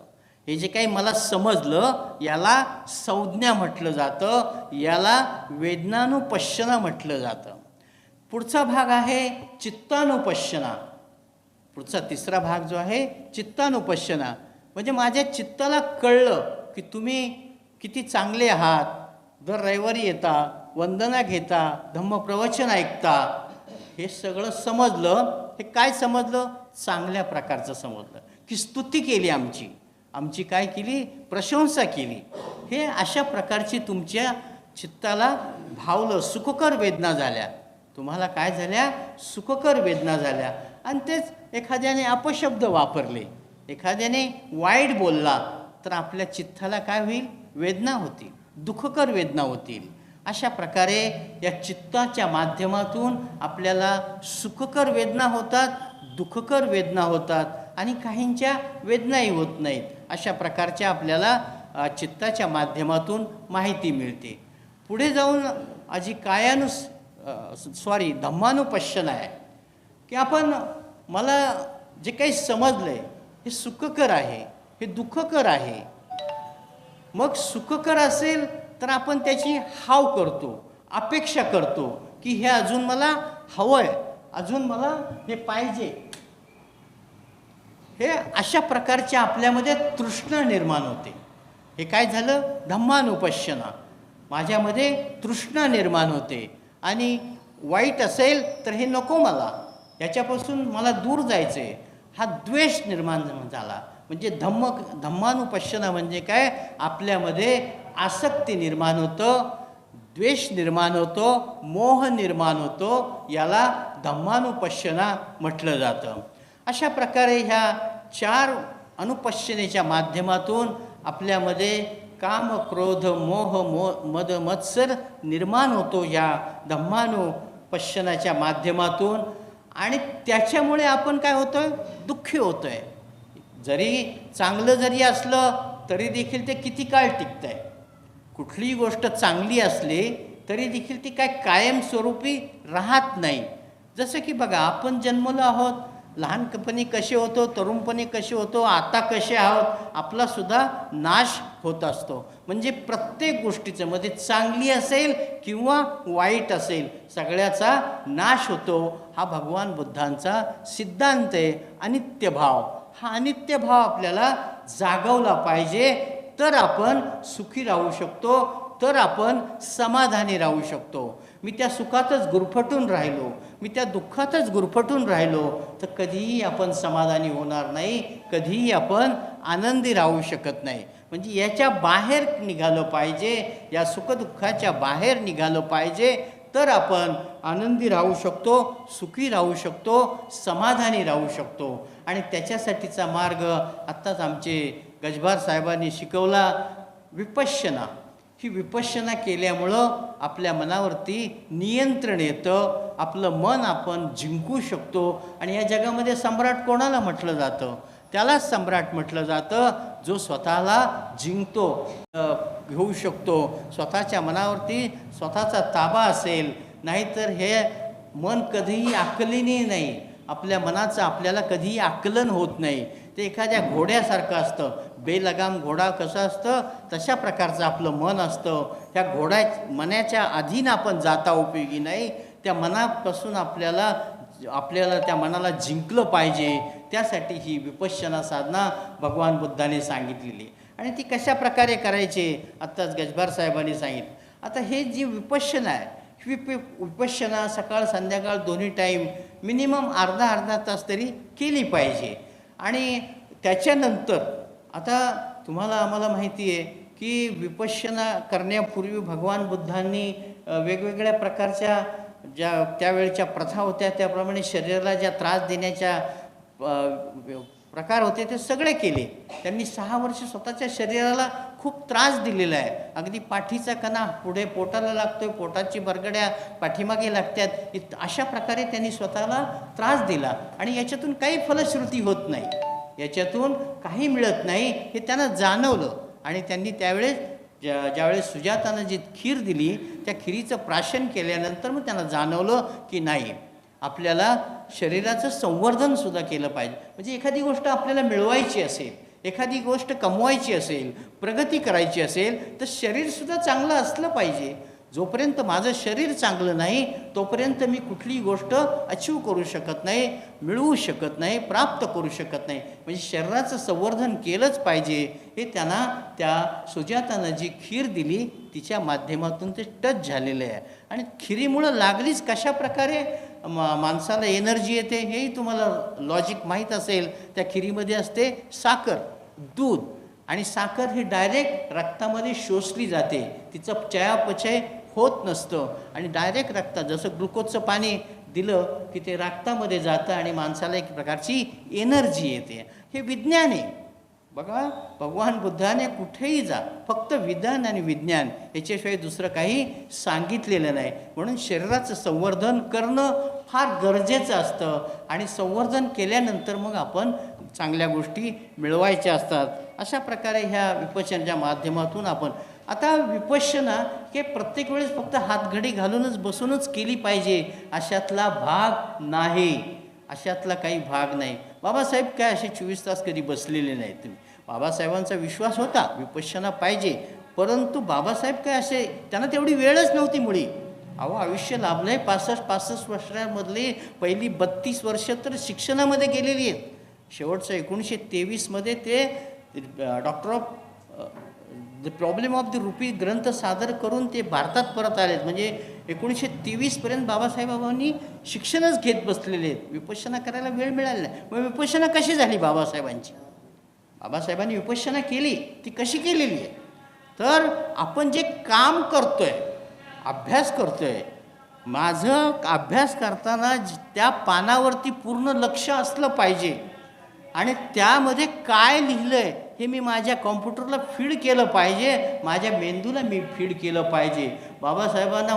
S5: हे जे काही मला समजलं याला संज्ञा म्हटलं जातं, याला वेदनानुपश्यना म्हटलं जातं. पुढचा भाग आहे चित्तानुपश्यना. पुढचा 3रा भाग जो आहे चित्तानुपश्यना. म्हणजे माझ्या चित्ताला कळलं की तुम्ही किती चांगले आहात, दर रविवारी येता, वंदना घेता, धम्मप्रवचन ऐकता. हे सगळं समजलं. हे काय समजलं? चांगल्या प्रकारचं समजलं की स्तुती केली, आमची काय केली? प्रशंसा केली. हे अशा प्रकारची तुमच्या चित्ताला भावलं, सुखकर वेदना झाल्या. तुम्हाला काय झाल्या? सुखकर वेदना झाल्या. आणि तेच एखाद्याने अपशब्द वापरले, एखाद्याने वाईट बोलला, तर आपल्या चित्ताला काय होईल? वेदना होतील, दुःखकर वेदना होतील. अशा प्रकारे या चित्ताच्या माध्यमातून आपल्याला सुखकर वेदना होतात, दुःखकर वेदना होतात आणि काहींच्या वेदनाही होत नाहीत. अशा प्रकारच्या आपल्याला चित्ताच्या माध्यमातून माहिती मिळते. पुढे जाऊन आजी धम्मानुपश्यना आहे की मला जे काही समजलं आहे हे सुखकर आहे, हे दुःखकर आहे. मग सुखकर असेल तर आपण त्याची हाव करतो, अपेक्षा करतो की हे अजून मला हवं आहे, अजून मला हे पाहिजे. हे अशा प्रकारच्या आपल्यामध्ये तृष्णा निर्माण होते. हे काय झालं? धम्मानुपश्यना. माझ्यामध्ये तृष्णा निर्माण होते आणि वाईट असेल तर हे नको मला, याच्यापासून मला दूर जायचं आहे, हा द्वेष निर्माण झाला. म्हणजे धम्मानुपश्यना म्हणजे काय? आपल्यामध्ये आसक्ती निर्माण होतं, द्वेष निर्माण होतो, मोह निर्माण होतो. याला धम्मानुपश्यना म्हटलं जातं. अशा प्रकारे ह्या 4 अनुपश्यनेच्या माध्यमातून आपल्यामध्ये काम, क्रोध, मोह, मद, मत्सर निर्माण होतो या धम्मानुपश्यनाच्या माध्यमातून. आणि त्याच्यामुळे आपण काय होतो आहे? दुःखी होतो आहे. जरी चांगलं जरी असलं तरी देखील ते किती काळ टिकतं आहे. कुठलीही गोष्ट चांगली असली तरी देखील ती काय कायमस्वरूपी राहत नाही. जसं की बघा, आपण जन्मलो आहोत, लहानपणी कसे होतो, तरुणपणी कसे होतो, आता कसे आहोत, आपलासुद्धा नाश होत असतो. म्हणजे प्रत्येक गोष्टीचं मध्ये चांगली असेल किंवा वाईट असेल, सगळ्याचा नाश होतो. हा भगवान बुद्धांचा सिद्धांत आहे. अनित्यभाव, हा अनित्यभाव आपल्याला जागवला पाहिजे, तर आपण सुखी राहू शकतो, तर आपण समाधानी राहू शकतो. मी त्या सुखातच गुरफटून राहिलो, मी त्या दुःखातच गुरफटून राहिलो, तर कधीही आपण समाधानी होणार नाही, कधीही आपण आनंदी राहू शकत नाही. म्हणजे याच्या बाहेर निघालं पाहिजे, या सुखदुःखाच्या बाहेर निघालं पाहिजे, तर आपण आनंदी राहू शकतो, सुखी राहू शकतो, समाधानी राहू शकतो. आणि त्याच्यासाठीचा मार्ग आत्ताच आमचे गजभार साहेबांनी शिकवला, विपश्यना. ही विपश्यना केल्यामुळं आपल्या मनावरती नियंत्रण येतं, आपलं मन आपण जिंकू शकतो. आणि या जगामध्ये सम्राट कोणाला म्हटलं जातं? त्यालाच सम्राट म्हटलं जातं जो स्वतःला जिंकतो, घेऊ शकतो, स्वतःच्या मनावरती स्वतःचा ताबा असेल. नाहीतर हे मन कधीही आकलनीय नाही, आपल्या मनाचं आपल्याला कधीही आकलन होत नाही. ते एखाद्या घोड्यासारखं असतं. बेलगाम घोडा कसं असतं तशा प्रकारचं आपलं मन असतं. त्या मनाच्या अधीन आपण जाता उपयोगी नाही. त्या मनापासून आपल्याला त्या मनाला जिंकलं पाहिजे. त्यासाठी ही विपश्यना साधना भगवान बुद्धाने सांगितलेली. आणि ती कशा प्रकारे करायची आत्ताच गजभार साहेबांनी सांगितलं. आता हे जी विपश्यना आहे, विपश्यना सकाळ संध्याकाळ दोन्ही टाईम मिनिमम अर्धा तास तरी केली पाहिजे. आणि त्याच्यानंतर आता आम्हाला माहिती आहे की विपश्यना करण्यापूर्वी भगवान बुद्धांनी वेगवेगळ्या प्रकारच्या ज्या त्यावेळच्या प्रथा होत्या त्याप्रमाणे शरीराला ज्या त्रास देण्याच्या प्रकार होते ते सगळे केले. त्यांनी 6 वर्ष स्वतःच्या शरीराला खूप त्रास दिलेला आहे. अगदी पाठीचा कणा पुढे पोटाला लागतोय, पोटाची बरगड्या पाठीमागे लागतात, अशा प्रकारे त्यांनी स्वतःला त्रास दिला. आणि याच्यातून काही फलश्रुती होत नाही, याच्यातून काही मिळत नाही हे त्यांना जाणवलं. आणि त्यांनी त्यावेळेस ज्यावेळेस सुजातानं जी खीर दिली त्या खिरीचं प्राशन केल्यानंतर मग त्यांना जाणवलं की नाही, आपल्याला शरीराचं संवर्धनसुद्धा केलं पाहिजे. म्हणजे एखादी गोष्ट आपल्याला मिळवायची असेल, एखादी गोष्ट कमवायची असेल, प्रगती करायची असेल तर शरीरसुद्धा चांगलं असलं पाहिजे. जोपर्यंत माझं शरीर चांगलं नाही तोपर्यंत मी कुठलीही गोष्ट अचीव करू शकत नाही, मिळवू शकत नाही, प्राप्त करू शकत नाही. म्हणजे शरीराचं संवर्धन केलंच पाहिजे हे त्यांना त्या सुजातानं जी खीर दिली तिच्या माध्यमातून ते टच झालेलं आहे. आणि खिरीमुळं लागलीच कशा प्रकारे माणसाला एनर्जी येते हेही तुम्हाला लॉजिक माहीत असेल. त्या खिरीमध्ये असते साखर, दूध, आणि साखर ही डायरेक्ट रक्तामध्ये शोषली जाते. तिचं चयापचय होत नसतं आणि डायरेक्ट रक्तात जसं ग्लुकोजचं पाणी दिलं की ते रक्तामध्ये जातं आणि माणसाला एक प्रकारची एनर्जी येते. हे विज्ञान आहे. बघा, भगवान बुद्धाने कुठेही जा फक्त विधान आणि विज्ञान याच्याशिवाय दुसरं काही सांगितलेलं नाही. म्हणून शरीराचं संवर्धन करणं फार गरजेचं असतं आणि संवर्धन केल्यानंतर मग आपण चांगल्या गोष्टी मिळवायच्या असतात. अशा प्रकारे ह्या विपश्यनाच्या माध्यमातून आपण आता विपश्यना हे प्रत्येक वेळेस फक्त हातघडी घालूनच बसूनच केली पाहिजे अशातला भाग नाही, अशातला काही भाग नाही. बाबासाहेब काय असे 24 तास कधी बसलेले नाहीत. तुम्ही बाबासाहेबांचा विश्वास होता विपश्यना पाहिजे, परंतु बाबासाहेब काय असे त्यांना तेवढी वेळच नव्हती मुळी. आयुष्य लाभलं आहे 65 वर्षामधले पहिली 32 वर्ष तर शिक्षणामध्ये गेलेली आहेत. शेवटचं 1923 ते doctor of the problem of the rupee ग्रंथ सादर करून ते भारतात परत आलेत. म्हणजे 1923 बाबासाहेबांनी शिक्षणच घेत बसलेले आहेत. विपश्यना करायला वेळ मिळाला नाही. मग विपश्यना कशी झाली बाबासाहेबांची? बाबासाहेबांनी विपश्यना केली, ती कशी केलेली आहे? तर आपण जे काम करतोय, अभ्यास करतोय, माझं अभ्यास करताना त्या पानावरती पूर्ण लक्ष असलं पाहिजे आणि त्यामध्ये काय लिहिलं आहे हे मी माझ्या कॉम्प्युटरला फीड केलं पाहिजे, माझ्या मेंदूला मी फीड केलं पाहिजे. बाबासाहेबांना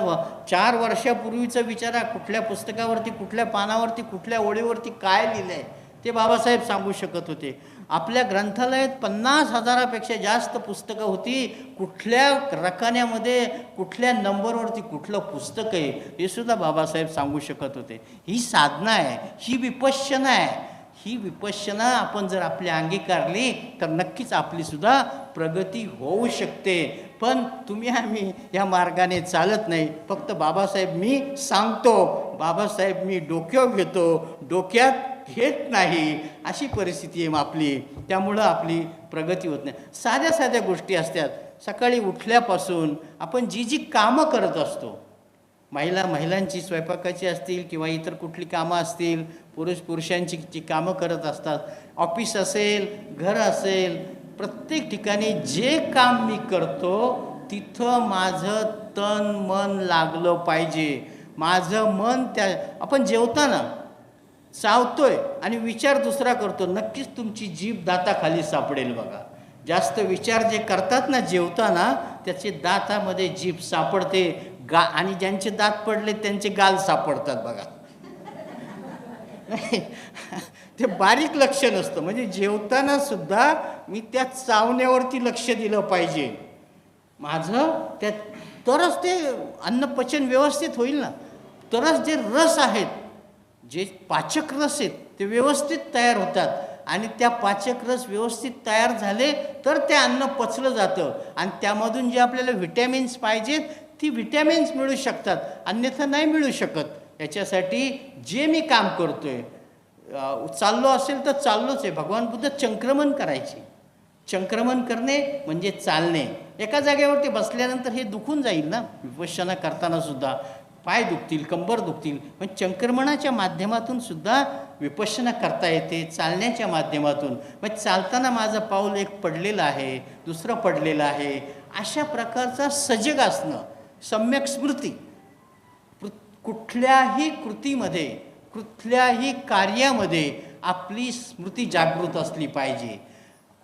S5: 4 वर्षापूर्वीचं विचारा कुठल्या पुस्तकावरती, कुठल्या पानावरती, कुठल्या ओळीवरती काय लिहिलं आहे ते बाबासाहेब सांगू शकत होते. आपल्या ग्रंथालयात 50,000पेक्षा जास्त पुस्तकं होती. कुठल्या रकान्यामध्ये कुठल्या नंबरवरती कुठलं पुस्तक आहे हे सुद्धा बाबासाहेब सांगू शकत होते. ही साधना आहे, ही विपश्यना आहे. ही विपश्यना आपण जर आपल्या अंगीकारली तर नक्कीच आपलीसुद्धा प्रगती होऊ शकते. पण आम्ही या मार्गाने चालत नाही. फक्त बाबासाहेब मी सांगतो, बाबासाहेब मी डोक्यावर घेतो, डोक्यात घेत नाही, अशी परिस्थिती आहे आपली. त्यामुळं आपली प्रगती होत नाही. साध्या साध्या गोष्टी असतात. सकाळी उठल्यापासून आपण जी कामं करत असतो, महिलांची स्वयंपाकाची असतील किंवा इतर कुठली कामं असतील, पुरुषांची जी कामं करत असतात, ऑफिस असेल, घर असेल, प्रत्येक ठिकाणी जे काम मी करतो तिथं माझं तन मन लागलं पाहिजे. माझं मन आपण जेवताना चावतोय आणि विचार दुसरा करतो, नक्कीच तुमची जीभ दाताखाली सापडेल. बघा, जास्त विचार जे करतात ना जेवताना त्याचे दातामध्ये जीभ सापडते. आणि ज्यांचे दात पडले त्यांचे गाल सापडतात. बघा, ते बारीक लक्ष नसतं. म्हणजे जेवताना सुद्धा मी त्या चावण्यावरती लक्ष दिलं पाहिजे माझं, तरच ते अन्नपचन व्यवस्थित होईल ना. तरच जे रस आहेत, जे पाचक रस आहेत ते व्यवस्थित तयार होतात आणि त्या पाचक रस व्यवस्थित तयार झाले तर ते अन्न पचलं जातं आणि त्यामधून जे आपल्याला व्हिटॅमिन्स पाहिजेत ती व्हिटॅमिन्स मिळू शकतात, अन्यथा नाही मिळू शकत. याच्यासाठी जे मी काम करतो आहे, चाललो असेल तर चाललोच आहे. भगवान बुद्ध चंक्रमण करायचे. चंक्रमण करणे म्हणजे चालणे. एका जागेवरती बसल्यानंतर हे दुखून जाईल ना, विपश्यना करताना सुद्धा पाय दुखतील, कंबर दुखतील. पण चंक्रमणाच्या माध्यमातून सुद्धा विपश्यना करता येते, चालण्याच्या माध्यमातून. मग चालताना माझं पाऊल एक पडलेलं आहे, दुसरं पडलेलं आहे, अशा प्रकारचा सजग असणं, सम्यक स्मृती. कुठल्याही कृतीमध्ये, कुठल्याही कार्यामध्ये आपली स्मृती जागृत असली पाहिजे.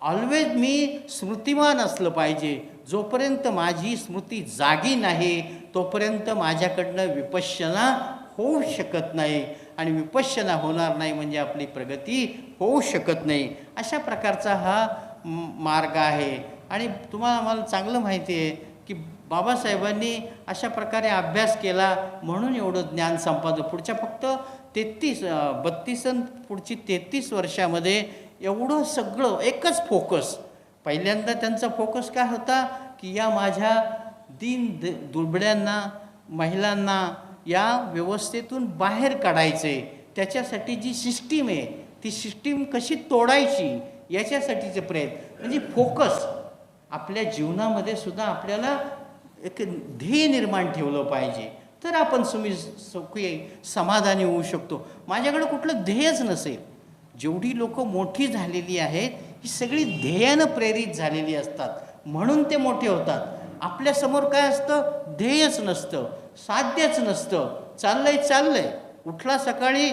S5: ऑलवेज मी स्मृतिमान असलं पाहिजे. जोपर्यंत माझी स्मृती जागी नाही तोपर्यंत माझ्याकडनं विपश्यना होऊ शकत नाही, आणि विपश्यना होणार नाही म्हणजे आपली प्रगती होऊ शकत नाही. अशा प्रकारचा हा मार्ग आहे. आणि तुम्हाला मला चांगलं माहिती आहे की बाबासाहेबांनी अशा प्रकारे अभ्यास केला म्हणून एवढं ज्ञान संपादन पुढच्या फक्त 32 पुढची 33 वर्षामध्ये एवढं सगळं एकच फोकस. पहिल्यांदा त्यांचा फोकस काय होता की या माझ्या दुर्बड्यांना, महिलांना या व्यवस्थेतून बाहेर काढायचे. त्याच्यासाठी जी सिस्टीम आहे ती सिस्टीम कशी तोडायची याच्यासाठीचे प्रयत्न. म्हणजे फोकस. आपल्या जीवनामध्ये सुद्धा आपल्याला एक ध्येय निर्माण ठेवलं पाहिजे तर आपण सुखी समाधानी होऊ शकतो. माझ्याकडे कुठलं ध्येयच नसेल. जेवढी लोक मोठी झालेली आहेत ही सगळी ध्येयानं प्रेरित झालेली असतात म्हणून ते मोठे होतात. आपल्यासमोर काय असतं? ध्येयच नसतं, साध्यच नसतं. चाललंय, उठला सकाळी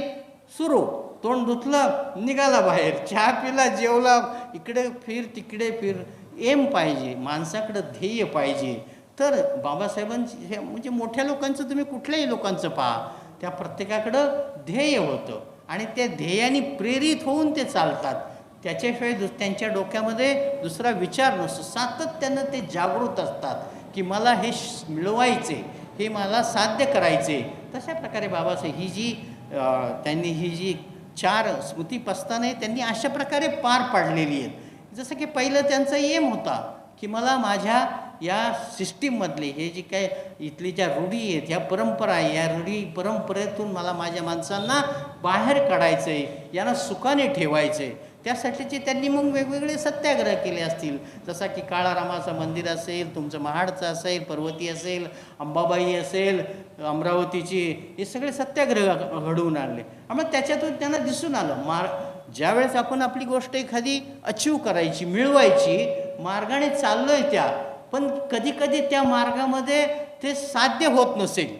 S5: सुरू, तोंड धुतलं निघाला बाहेर, चहा पिला, जेवला, इकडे फिर तिकडे फिर. एम पाहिजे, माणसाकडं ध्येय पाहिजे. तर बाबासाहेबांची म्हणजे मोठ्या लोकांचं तुम्ही कुठल्याही लोकांचं पहा, त्या प्रत्येकाकडं ध्येय होतं आणि त्या ध्येयाने प्रेरित होऊन ते चालतात. त्याच्याशिवाय त्यांच्या डोक्यामध्ये दुसरा विचार नसतो. सातत्यानं ते जागृत असतात की मला हे मिळवायचे, हे मला साध्य करायचे. तशा प्रकारे बाबासाहेब त्यांनी ही जी 4 स्मृतिप्रस्थाने त्यांनी अशा प्रकारे पार पाडलेली आहेत. जसं की पहिलं त्यांचा एम होता की मला माझ्या या सिस्टीममधले हे जे काय इथली ज्या रूढी आहेत, ह्या परंपरा आहे, या रूढी परंपरेतून मला माझ्या माणसांना बाहेर काढायचं आहे, यांना सुखाने ठेवायचं आहे. त्यासाठीचे त्यांनी मग वेगवेगळे सत्याग्रह केले असतील. जसा की काळारामाचं मंदिर असेल, तुमचं महाडचं असेल, पर्वती असेल, अंबाबाई असेल, अमरावतीची, हे सगळे सत्याग्रह घडवून आणले. मग त्याच्यातून त्यांना दिसून आलं ज्यावेळेस आपण आपली गोष्ट एखादी अचीव करायची, मिळवायची, मार्गाने चाललोय त्या, पण कधी कधी त्या मार्गामध्ये ते साध्य होत नसेल,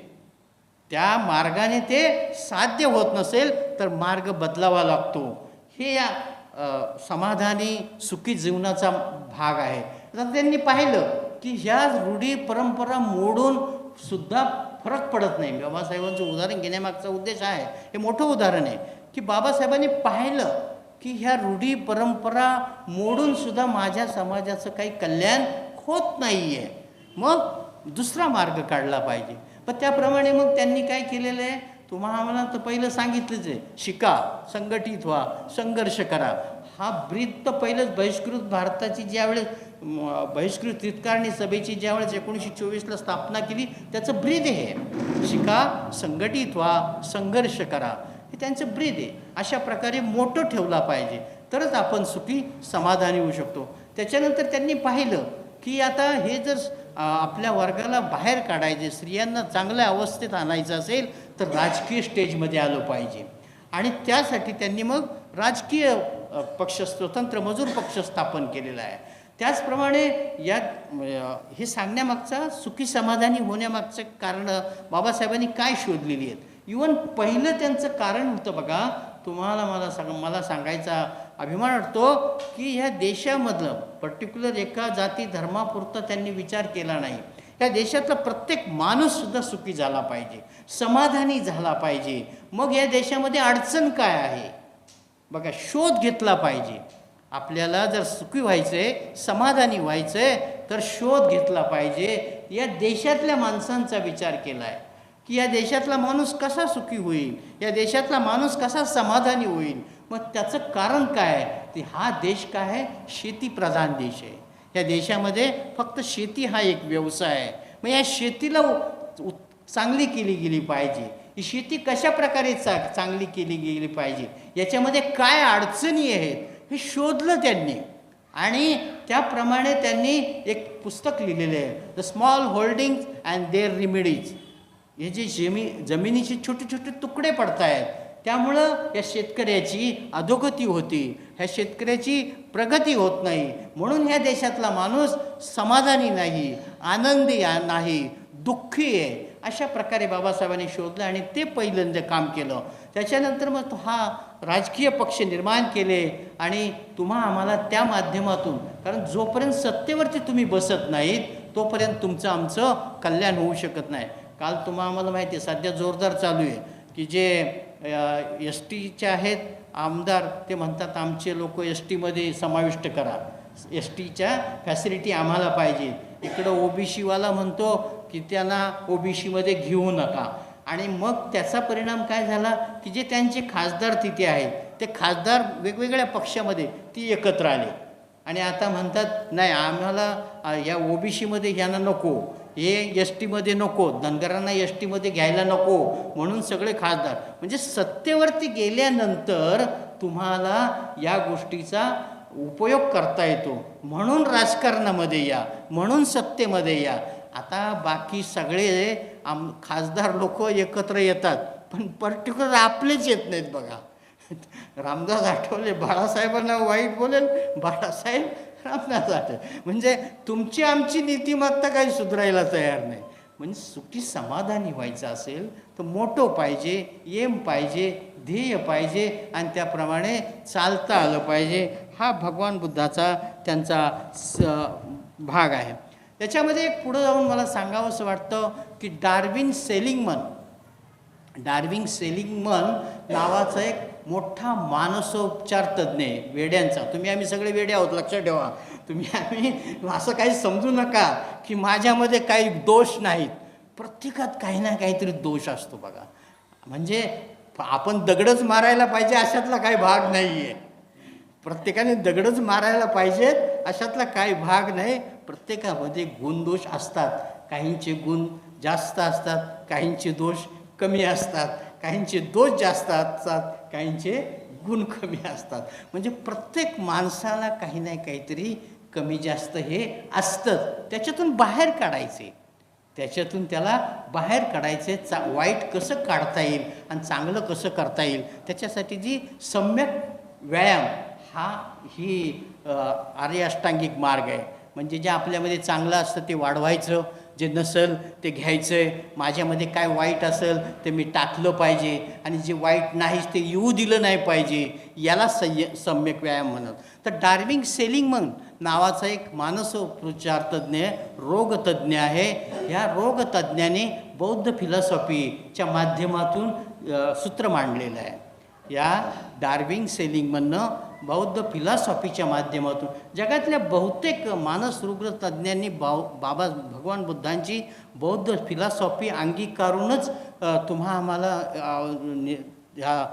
S5: त्या मार्गाने ते साध्य होत नसेल तर मार्ग बदलावा लागतो. हे या समाधानी सुखी जीवनाचा भाग आहे. आता त्यांनी पाहिलं की ह्या रूढी परंपरा मोडून सुद्धा फरक पडत नाही. बाबासाहेबांचं उदाहरण घेण्यामागचा उद्देश आहे, हे मोठं उदाहरण आहे की बाबासाहेबांनी पाहिलं की ह्या रूढी परंपरा मोडून सुद्धा माझ्या समाजाचं काही कल्याण होत नाही आहे, मग दुसरा मार्ग काढला पाहिजे. पण त्याप्रमाणे मग त्यांनी काय केलेलं आहे, तुम्हाला तर पहिलं सांगितलंच आहे, शिका, संघटित व्हा, संघर्ष करा. हा ब्रीद तर पहिलंच बहिष्कृत भारताची ज्यावेळेस बहिष्कृत हितकारणी सभेची ज्यावेळेस 1924ला स्थापना केली त्याचं ब्रीद आहे. शिका, संघटित व्हा, संघर्ष करा, हे त्यांचं ब्रीद आहे. अशा प्रकारे मोठं ठेवला पाहिजे तरच आपण सुखी समाधानी होऊ शकतो. त्याच्यानंतर त्यांनी पाहिलं की आता हे जर आपल्या वर्गाला बाहेर काढायचे, स्त्रियांना चांगल्या अवस्थेत आणायचं असेल तर राजकीय स्टेजमध्ये आलं पाहिजे. आणि त्यासाठी त्यांनी मग राजकीय पक्ष, स्वतंत्र मजूर पक्ष स्थापन केलेला आहे. त्याचप्रमाणे या हे सांगण्यामागचा, सुखी समाधानी होण्यामागचं कारण बाबासाहेबांनी काय शोधलेली आहेत. इवन पहिलं त्यांचं कारण होतं बघा, तुम्हाला मला सांगायचा अभिमान वाटतो की ह्या देशामधलं पर्टिक्युलर एका जाती धर्मापुरता त्यांनी विचार केला नाही. ह्या देशातला प्रत्येक माणूससुद्धा सुखी झाला पाहिजे, समाधानी झाला पाहिजे. मग या देशामध्ये अडचण काय आहे बघा, शोध घेतला पाहिजे. आपल्याला जर सुखी व्हायचं आहे, समाधानी व्हायचं आहे तर शोध घेतला पाहिजे. या देशातल्या माणसांचा विचार केला आहे की या देशातला माणूस कसा सुखी होईल, या देशातला माणूस कसा समाधानी होईल. मग त्याचं कारण काय आहे? ते हा देश काय आहे? शेतीप्रधान देश आहे. या देशामध्ये फक्त शेती हा एक व्यवसाय आहे. मग या शेतीला चांगली केली गेली पाहिजे. ही शेती कशा प्रकारे चांगली केली गेली पाहिजे, याच्यामध्ये काय अडचणी आहेत हे शोधलं त्यांनी आणि त्याप्रमाणे त्यांनी एक पुस्तक लिहिलेलं आहे, the small holdings and their remedies. हे जे जमिनीचे छोटे छोटे तुकडे पडत आहेत त्यामुळं या शेतकऱ्याची अधोगती होती, ह्या शेतकऱ्याची प्रगती होत नाही. म्हणून ह्या देशातला माणूस समाधानी नाही, आनंदी नाही, दुःखी आहे. अशा प्रकारे बाबासाहेबांनी शोधलं आणि ते पहिल्यांदा काम केलं. त्याच्यानंतर मग हा राजकीय पक्ष निर्माण केले आणि आम्हाला त्या माध्यमातून, कारण जोपर्यंत सत्तेवरती तुम्ही बसत नाहीत तोपर्यंत तुमचं आमचं कल्याण होऊ शकत नाही. काल आम्हाला माहिती आहे सध्या जोरदार चालू आहे की जे एस टीचे आहेत आमदार ते म्हणतात आमचे लोक एस टीमध्ये समाविष्ट करा, एस टीच्या फॅसिलिटी आम्हाला पाहिजे. इकडं ओबीसीवाला म्हणतो की त्यांना ओबीसीमध्ये घेऊ नका. आणि मग त्याचा परिणाम काय झाला की जे त्यांचे खासदार तिथे आहेत ते खासदार वेगवेगळ्या पक्षामध्ये ती एकत्र आले आणि आता म्हणतात नाही आम्हाला या ओबीसीमध्ये ह्यांना नको, हे एस टीमध्ये नको, धनगरांना एस टीमध्ये घ्यायला नको म्हणून सगळे खासदार. म्हणजे सत्तेवरती गेल्यानंतर तुम्हाला या गोष्टीचा उपयोग करता येतो म्हणून राजकारणामध्ये या, म्हणून सत्तेमध्ये या. आता बाकी सगळे खासदार लोक एकत्र येतात पण पर्टिक्युलर आपलेच येत नाहीत बघा. रामदास आठवले बाळासाहेबांना वाईट बोलेल, बाळासाहेब रामदास आठवले. म्हणजे तुमची आमची नीतिमत्ता काही सुधारायला तयार नाही. म्हणजे सुखी समाधानी व्हायचं असेल तर मोठं पाहिजे, एम पाहिजे, ध्येय पाहिजे आणि त्याप्रमाणे चालता आलं पाहिजे. हा भगवान बुद्धाचा त्यांचा भाग आहे. त्याच्यामध्ये एक पुढं जाऊन मला सांगावंसं वाटतं की डार्विन सेलिंगमन नावाचा एक मोठा मानसोपचार तज्ज्ञ आहे वेड्यांचा. आम्ही सगळे वेडे आहोत लक्षात ठेवा. आम्ही असं काही समजू नका की माझ्यामध्ये काही दोष नाहीत. प्रत्येकात काही ना काहीतरी दोष असतो बघा. म्हणजे आपण दगडच मारायला पाहिजे अशातला काही भाग नाही आहे. प्रत्येकाने दगडच मारायला पाहिजेत अशातला काही भाग नाही. प्रत्येकामध्ये गुणदोष असतात. काहींचे गुण जास्त असतात, काहींचे दोष कमी असतात, काहींचे दोष जास्त असतात, काहींचे गुण कमी असतात. म्हणजे प्रत्येक माणसाला काही ना काहीतरी कमी जास्त हे असतं. त्याच्यातून बाहेर काढायचे, त्याच्यातून त्याला बाहेर काढायचे. वाईट कसं काढता येईल आणि चांगलं कसं करता येईल त्याच्यासाठी जी सम्यक व्यायाम ही आर्य अष्टांगिक मार्ग आहे. म्हणजे जे आपल्यामध्ये चांगलं असतं ते वाढवायचं, जे नसेल ते घ्यायचं आहे. माझ्यामध्ये काय वाईट असेल ते मी टाकलं पाहिजे आणि जे वाईट नाहीच ते येऊ दिलं नाही पाहिजे. याला सम्यक व्यायाम म्हणत. तर डार्विन सेलिंगमन नावाचा एक मानसोपचारतज्ञ रोगतज्ञ आहे. ह्या रोगतज्ञाने बौद्ध फिलॉसॉफीच्या माध्यमातून सूत्र मांडलेलं आहे. या डार्विन सेलिंगमननं बौद्ध फिलॉसॉफीच्या माध्यमातून जगातल्या बहुतेक मानसरोग तज्ज्ञांनी बाबा भगवान बुद्धांची बौद्ध फिलॉसॉफी अंगीकारूनच आम्हाला ह्या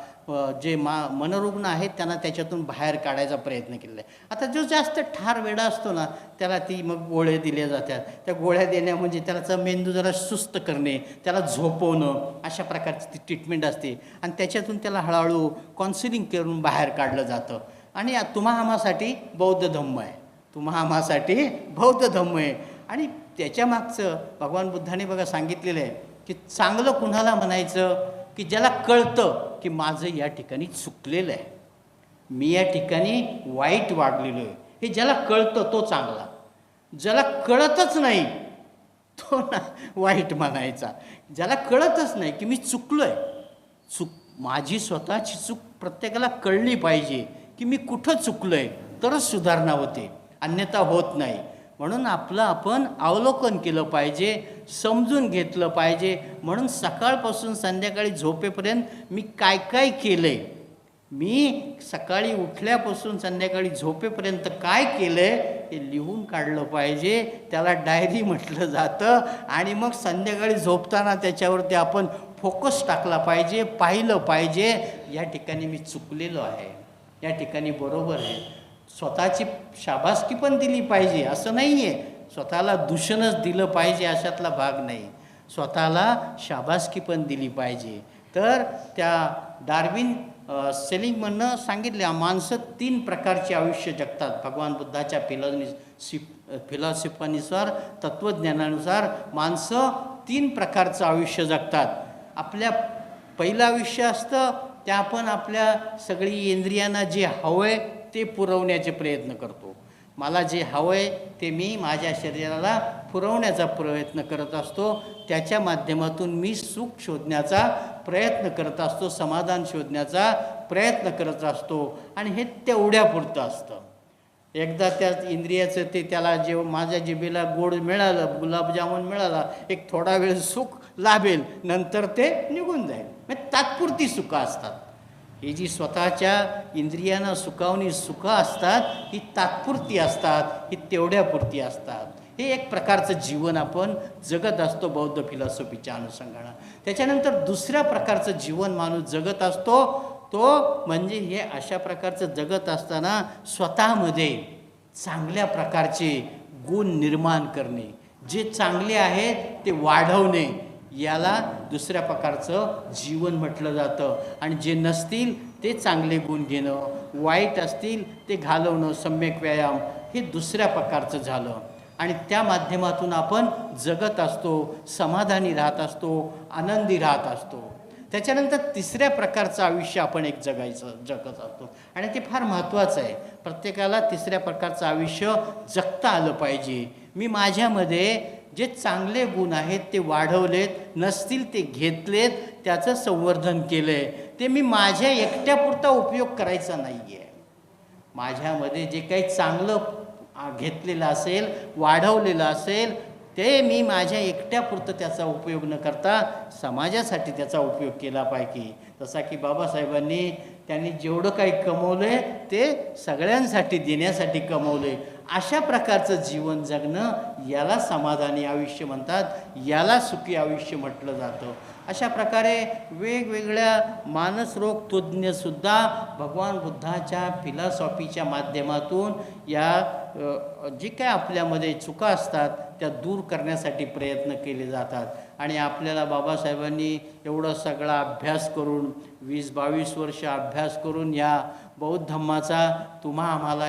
S5: जे मनोरुग्ण आहेत त्यांना त्याच्यातून बाहेर काढायचा प्रयत्न केलेला आहे. आता जो जास्त ठार वेडा असतो ना त्याला ती मग गोळ्या दिल्या जातात. त्या गोळ्या देण्या म्हणजे त्याचा मेंदू जरा सुस्त करणे, त्याला झोपवणं, अशा प्रकारची ती ट्रीटमेंट असते आणि त्याच्यातून त्याला हळूहळू काउन्सिलिंग करून बाहेर काढलं जातं. आणि आम्हासाठी बौद्ध धम्म आहे, आम्हासाठी बौद्ध धम्म आहे. आणि त्याच्यामागचं भगवान बुद्धाने बघा सांगितलेलं आहे की चांगलं कुणाला म्हणायचं की ज्याला कळतं की माझं या ठिकाणी चुकलेलं आहे, मी या ठिकाणी वाईट वागलेलो आहे, हे ज्याला कळतं तो चांगला. ज्याला कळतच नाही तो ना वाईट म्हणायचा. ज्याला कळतच नाही की मी चुकलो आहे, माझी स्वतःची चूक प्रत्येकाला कळली पाहिजे की मी कुठं चुकलो आहे तरच सुधारणा होते, अन्यथा होत नाही. म्हणून आपण अवलोकन केलं पाहिजे, समजून घेतलं पाहिजे. म्हणून सकाळपासून संध्याकाळी झोपेपर्यंत मी काय काय केलं आहे, मी सकाळी उठल्यापासून संध्याकाळी झोपेपर्यंत काय केलं आहे हे लिहून काढलं पाहिजे. त्याला डायरी म्हटलं जातं. आणि मग संध्याकाळी झोपताना त्याच्यावरती आपण फोकस टाकला पाहिजे, पाहिलं पाहिजे या ठिकाणी मी चुकलेलो आहे, या ठिकाणी बरोबर आहे. स्वतःची शाबासकी पण दिली पाहिजे असं नाही आहे, स्वतःला दूषणच दिलं पाहिजे अशातला भाग नाही. स्वतःला शाबासकी पण दिली पाहिजे. तर त्या डार्विन सेलिंगमननं सांगितले माणसं 3 प्रकारचे आयुष्य जगतात. भगवान बुद्धाच्या फिलॉसॉफीनुसार, तत्त्वज्ञानानुसार माणसं 3 प्रकारचं आयुष्य जगतात. आपल्या पहिलं आयुष्य असतं त्या आपण आपल्या सगळी इंद्रियांना जे हवं आहे ते पुरवण्याचे प्रयत्न करतो. मला जे हवं आहे ते मी माझ्या शरीराला पुरवण्याचा प्रयत्न करत असतो. त्याच्या माध्यमातून मी सुख शोधण्याचा प्रयत्न करत असतो, समाधान शोधण्याचा प्रयत्न करत असतो. आणि हे तेवढ्यापुरतं असतं. एकदा त्या इंद्रियाचं ते त्याला माझ्या जिभेला गोड मिळालं, गुलाबजामुन मिळाला, एक थोडा वेळ सुख लाभेल, नंतर ते निघून जाईल. म्हणजे तात्पुरती सुखं असतात. ही जी स्वतःच्या इंद्रियांना सुखावणी सुखं असतात ही तात्पुरती असतात, ही तेवढ्यापुरती असतात. हे एक प्रकारचं जीवन आपण जगत असतो बौद्ध फिलॉसॉफीच्या अनुषंगानं. त्याच्यानंतर दुसऱ्या प्रकारचं जीवन माणूस जगत असतो, तो म्हणजे हे अशा प्रकारचं जगत असताना स्वतःमध्ये चांगल्या प्रकारचे गुण निर्माण करणे, जे चांगले आहेत ते वाढवणे, याला दुसऱ्या प्रकारचं जीवन म्हटलं जातं. आणि जे नसतील ते चांगले गुण घेणं, वाईट असतील ते घालवणं, सम्यक व्यायाम, हे दुसऱ्या प्रकारचं झालं. आणि त्या माध्यमातून आपण जगत असतो, समाधानी राहत असतो, आनंदी राहत असतो. त्याच्यानंतर तिसऱ्या प्रकारचं आयुष्य आपण एक जगत असतो. आणि ते फार महत्त्वाचं आहे. प्रत्येकाला तिसऱ्या प्रकारचं आयुष्य जगता आलं पाहिजे. मी माझ्यामध्ये जे चांगले गुण आहेत ते वाढवलेत, नसतील ते घेतलेत, त्याचं संवर्धन केलं आहे. ते मी माझ्या एकट्यापुरता उपयोग करायचा नाही आहे. माझ्यामध्ये जे काही चांगलं घेतलेलं असेल, वाढवलेलं असेल, ते मी माझ्या एकट्यापुरतं त्याचा उपयोग न करता समाजासाठी त्याचा उपयोग केला पाहिजे. जसा की बाबासाहेबांनी त्यांनी जेवढं काही कमवलं आहे ते सगळ्यांसाठी देण्यासाठी कमवलं आहे. अशा प्रकारचं जीवन जगणं याला समाधानी आयुष्य म्हणतात, याला सुखी आयुष्य म्हटलं जातं. अशा प्रकारे वेगवेगळ्या मानसरोग तज्ज्ञसुद्धा भगवान बुद्धाच्या फिलॉसॉफीच्या माध्यमातून या जी काय आपल्यामध्ये चुका असतात त्या दूर करण्यासाठी प्रयत्न केले जातात. आणि आपल्याला बाबासाहेबांनी एवढा सगळा अभ्यास करून 20-22 वर्ष अभ्यास करून या बौद्ध धम्माचा आम्हाला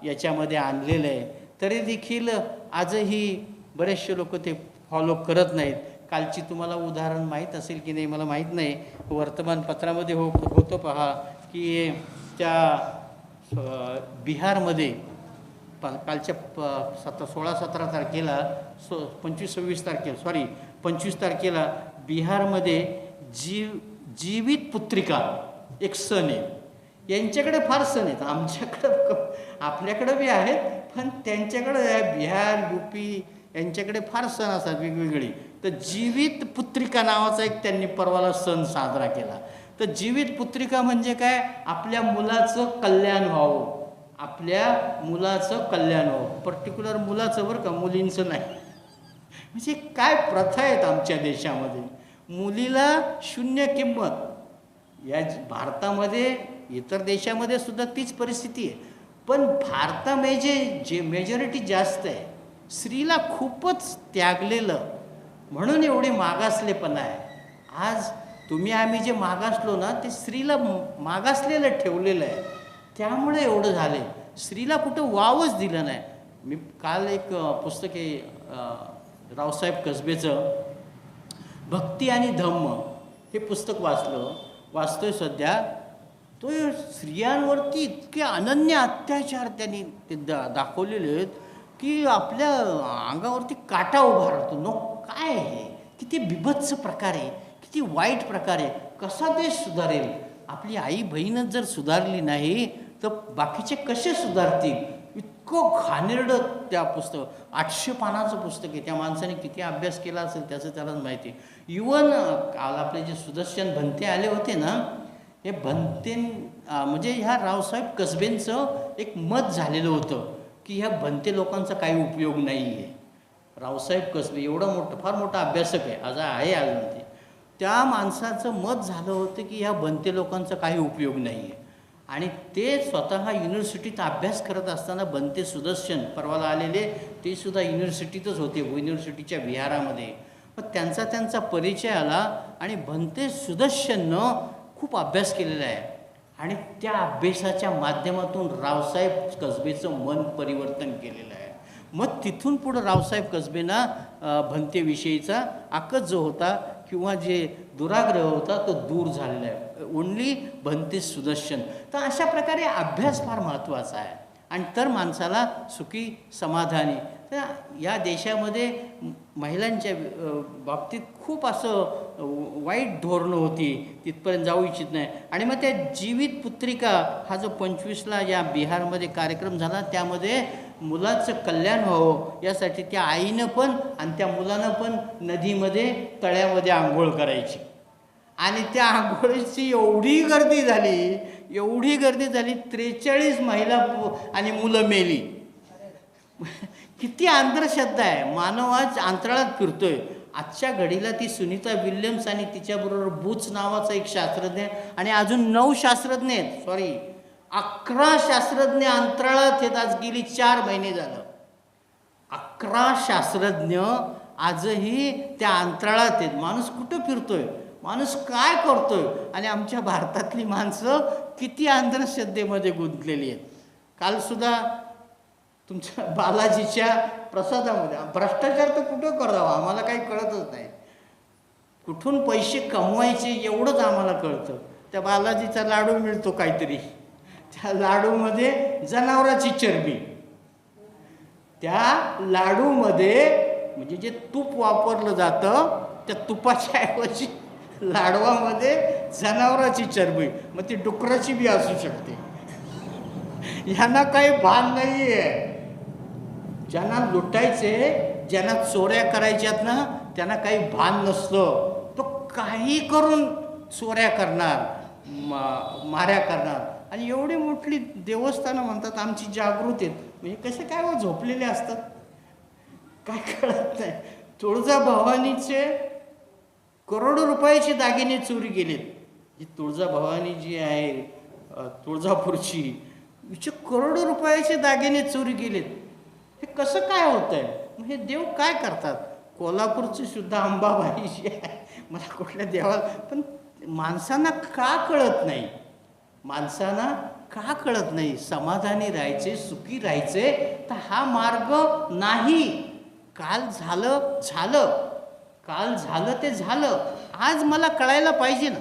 S5: याच्यामध्ये आणलेलं आहे. तरी देखील आजही बरेचसे लोक ते फॉलो करत नाहीत. कालची तुम्हाला उदाहरण माहीत असेल की नाही मला माहीत नाही, वर्तमानपत्रामध्ये होतं पहा की त्या बिहारमध्ये कालच्या 16-17 तारखेला 25 तारखेला बिहारमध्ये जीवित पुत्रिका एक सण आहे. यांच्याकडे फार सण आहेत, आपल्याकडं बी आहेत, पण त्यांच्याकडे बिहार UP यांच्याकडे फार सण असतात वेगवेगळे. तर जीवित पुत्रिका नावाचा एक त्यांनी परवाला सण साजरा केला. तर जीवित पुत्रिका म्हणजे काय, आपल्या मुलाचं कल्याण व्हावं, आपल्या मुलाचं कल्याण व्हावं, पर्टिक्युलर मुलाचं बरं का, मुलींचं नाही. म्हणजे काय प्रथा आहेत आमच्या देशामध्ये, मुलीला शून्य किंमत. या भारतामध्ये इतर देशामध्ये सुद्धा तीच परिस्थिती आहे, पण भारतामध्ये जे मेजॉरिटी जास्त आहे, स्त्रीला खूपच त्यागलेलं, म्हणून एवढे मागासलेपणा आहे. आज आम्ही जे मागासलो ना ते स्त्रीला मागासलेलं ठेवलेलं आहे, त्यामुळे एवढं झालं. स्त्रीला कुठं वावच दिलं नाही. मी काल एक पुस्तक आहे रावसाहेब कसबेचं भक्ती आणि धम्म, हे पुस्तक वाचतोय सध्या. तो स्त्रियांवरती इतके अनन्य अत्याचार त्यांनी ते दाखवलेले आहेत की आपल्या अंगावरती काटा उभा राहतो. काय आहे, किती बिभत्स प्रकार आहे, किती वाईट प्रकार आहे. कसा देश सुधारेल? आपली आई बहीणच जर सुधारली नाही तर बाकीचे कसे सुधारतील? इतकं घाणेरडं त्या पुस्तक, 800 पानाचं पुस्तक आहे. त्या माणसाने किती अभ्यास केला असेल त्याचं त्यालाच माहिती. इवन काल आपले जे सुदर्शन भंते आले होते ना, हे भंते म्हणजे ह्या रावसाहेब कसबेंचं एक मत झालेलं होतं की ह्या भंते लोकांचा काही उपयोग नाही आहे. रावसाहेब कसबे एवढा फार मोठा अभ्यासक आहे, अजून ते. त्या माणसाचं मत झालं होतं की ह्या भंते लोकांचा काही उपयोग नाही आहे. आणि ते स्वतः युनिव्हर्सिटीत अभ्यास करत असताना बनते सुदर्शन परवाला आलेले ते सुद्धा युनिव्हर्सिटीतच होते, युनिव्हर्सिटीच्या विहारामध्ये. मग त्यांचा परिचय आला आणि बनते सुदर्शननं खूप अभ्यास केलेला आहे आणि त्या अभ्यासाच्या माध्यमातून रावसाहेब कसबेचं मन परिवर्तन केलेलं आहे. मग तिथून पुढं रावसाहेब कसबेंना भंतेविषयीचा आकच जो होता किंवा जे दुराग्रह होता तो दूर झालेला आहे. ओन्ली भंते सुदर्शन. तर अशा प्रकारे अभ्यास फार महत्त्वाचा आहे आणि तर माणसाला सुखी समाधानी. तर या देशामध्ये महिलांच्या बाबतीत खूप असं वाईट धोरणं होती, तिथपर्यंत जाऊ इच्छित नाही. आणि मग त्या जीवित पुत्रिका हा जो 25ला या बिहारमध्ये कार्यक्रम झाला त्यामध्ये मुलाचं कल्याण व्हावं यासाठी त्या आईनं पण आणि त्या मुलानं पण नदीमध्ये तळ्यामध्ये आंघोळ करायची. आणि त्या आंघोळीची एवढी गर्दी झाली 43 महिला आणि मुलं मेली. किती अंधश्रद्धा आहे. मानव आज अंतराळात फिरतोय. आजच्या घडीला ती सुनीता विल्यम्स आणि तिच्याबरोबर बुच नावाचा एक शास्त्रज्ञ आणि अजून 9 शास्त्रज्ञ आहेत, 11 शास्त्रज्ञ अंतराळात आहेत. आज गेली 4 महिने झालं 11 शास्त्रज्ञ आजही त्या अंतराळात आहेत. माणूस कुठं फिरतोय, माणूस काय करतोय आणि आमच्या भारतातली माणसं किती अंधश्रद्धेमध्ये गुंतलेली आहेत. कालसुद्धा तुमच्या बालाजीच्या प्रसादामध्ये भ्रष्टाचार तर कुठं करावा आम्हाला काही कळतच नाही. कुठून पैसे कमवायचे एवढंच आम्हाला कळतं. त्या बालाजीचा लाडू मिळतो काहीतरी, त्या लाडूमध्ये जनावराची चरबी, त्या लाडूमध्ये म्हणजे जे तूप वापरलं जातं त्या तुपाच्या ऐवजी लाडवामध्ये जनावराची चरबी, मग ती डुकराची बी असू शकते. यांना काही भान नाही आहे. ज्यांना लुटायचे, ज्यांना चोऱ्या करायच्यात ना त्यांना काही भान नसतं. तो काही करून चोऱ्या करणार, माऱ्या करणार. आणि एवढी मोठी देवस्थानं म्हणतात आमची जागृत आहेत, म्हणजे कसे काय व झोपलेले असतात काय कळत नाही. तुळजाभवानीचे करोडो रुपयाचे दागिने चोरी गेलेत. जी तुळजाभवानी जी आहे तुळजापूरची, हिचे करोडो रुपयाचे दागिने चोरी गेलेत. हे कसं काय होतंय? मग हे देव काय करतात? कोल्हापूरची सुद्धा अंबाबाई जी आहे, मला कुठल्या देवाला, पण माणसांना का कळत नाही? माणसांना का कळत नाही? समाधानी राहायचे, सुखी राहायचे तर हा मार्ग नाही. काल झालं ते झालं. आज मला कळायला पाहिजे ना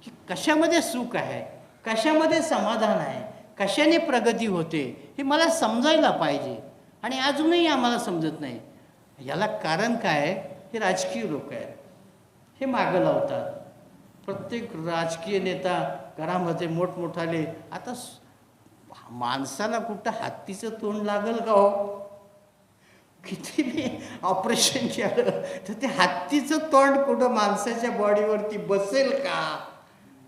S5: की कशामध्ये सुख आहे, कशामध्ये समाधान आहे, कशाने प्रगती होते, हे मला समजायला पाहिजे. आणि अजूनही आम्हाला समजत नाही. याला कारण काय? हे राजकीय लोक आहेत, हे मागं लावतात. प्रत्येक राजकीय नेता घरामध्ये मोठमोठाले. आता माणसाला कुठं हत्तीचं तोंड लागल का हो? किती बी ऑपरेशन केलं तर ते हत्तीचं तोंड कुठं माणसाच्या बॉडीवरती बसेल का?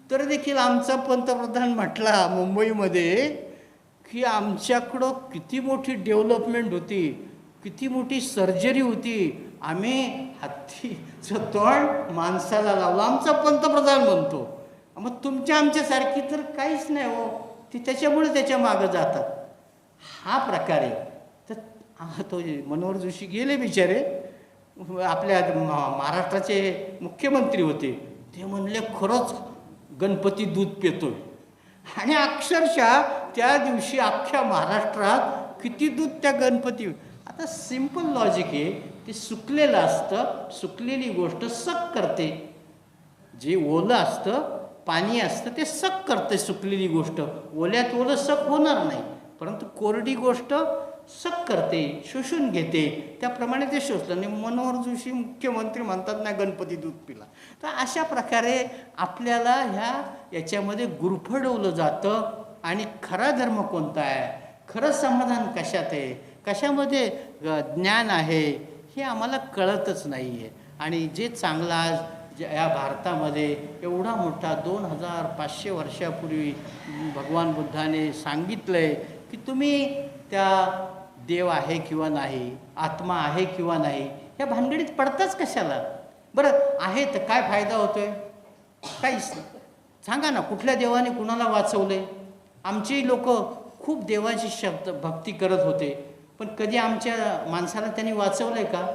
S5: तर देखील आमचा पंतप्रधान म्हटला मुंबईमध्ये की आमच्याकडं किती मोठी डेव्हलपमेंट होती, किती मोठी सर्जरी होती, आम्ही हत्तीचं तोंड माणसाला लावलं. आमचा पंतप्रधान म्हणतो. मग तुमच्या आमच्यासारखी तर काहीच नाही हो. ती त्याच्यामुळे त्याच्या मागं जातात. हा प्रकार आहे. तर तो मनोहर जोशी गेले बिचारे, आपल्या महाराष्ट्राचे मुख्यमंत्री होते. ते म्हणले खरंच गणपती दूध पितोय. आणि अक्षरशः त्या दिवशी अख्ख्या महाराष्ट्रात किती दूध त्या गणपती. आता सिंपल लॉजिक आहे, ते सुकलेलं असतं, सुकलेली गोष्ट सक करते. जे ओलं असतं, पाणी असतं ते सक करते. सुकलेली गोष्ट ओल्यात ओलं सक होणार नाही, परंतु कोरडी गोष्ट सक करते, शोषून घेते. त्याप्रमाणे ते शोषलं. आणि मनोहर जोशी मुख्यमंत्री म्हणतात ना गणपती दूध पिला. तर अशा प्रकारे आपल्याला याच्यामध्ये गुरफडवलं जातं. आणि खरा धर्म कोणता आहे, खरं समाधान कशात आहे, कशामध्ये ज्ञान आहे, हे आम्हाला कळतच नाही आहे. आणि जे चांगलं आज या भारतामध्ये एवढा मोठा 2500 वर्षापूर्वी भगवान बुद्धाने सांगितलं आहे की तुम्ही त्या देव आहे किंवा नाही, आत्मा आहे किंवा नाही, ह्या भानगडीत पडताच कशाला? बरं आहे तर काय फायदा होतोय? काहीच नाही. सांगा ना कुठल्या देवाने कुणाला वाचवले? आमचेही लोक खूप देवाची शब्द भक्ती करत होते, पण कधी आमच्या माणसाला त्यांनी वाचवलं आहे का?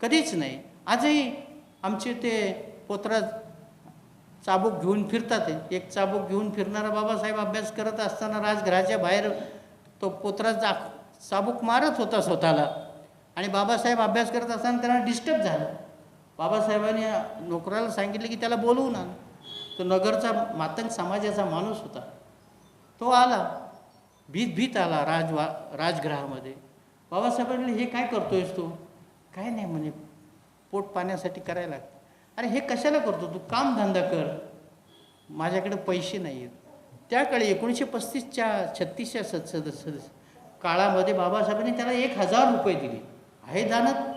S5: कधीच नाही. आजही आमचे ते पोतराज चाबूक घेऊन फिरतात. एक चाबूक घेऊन फिरणारा बाबासाहेब अभ्यास करत असताना राजघराच्या बाहेर तो पोतराज चाबूक मारत होता स्वतःला, आणि बाबासाहेब अभ्यास करत असताना त्यांना डिस्टर्ब झालं. बाबासाहेबांनी नोकराला सांगितलं की त्याला बोलवून आण. तो नगरचा मातंग समाजाचा माणूस होता. तो आला, भीत आला राजगृहामध्ये. बाबासाहेबांनी हे काय करतोयस तू? काय नाही म्हणे, पोट पाण्यासाठी करायला लागतं. अरे हे कशाला करतो तू? कामधंदा कर, माझ्याकडे पैसे नाही आहेत. त्याकडे 1935च्या 36च्या सदस्य काळामध्ये बाबासाहेबांनी त्याला 1000 रुपये दिले. आहे दानत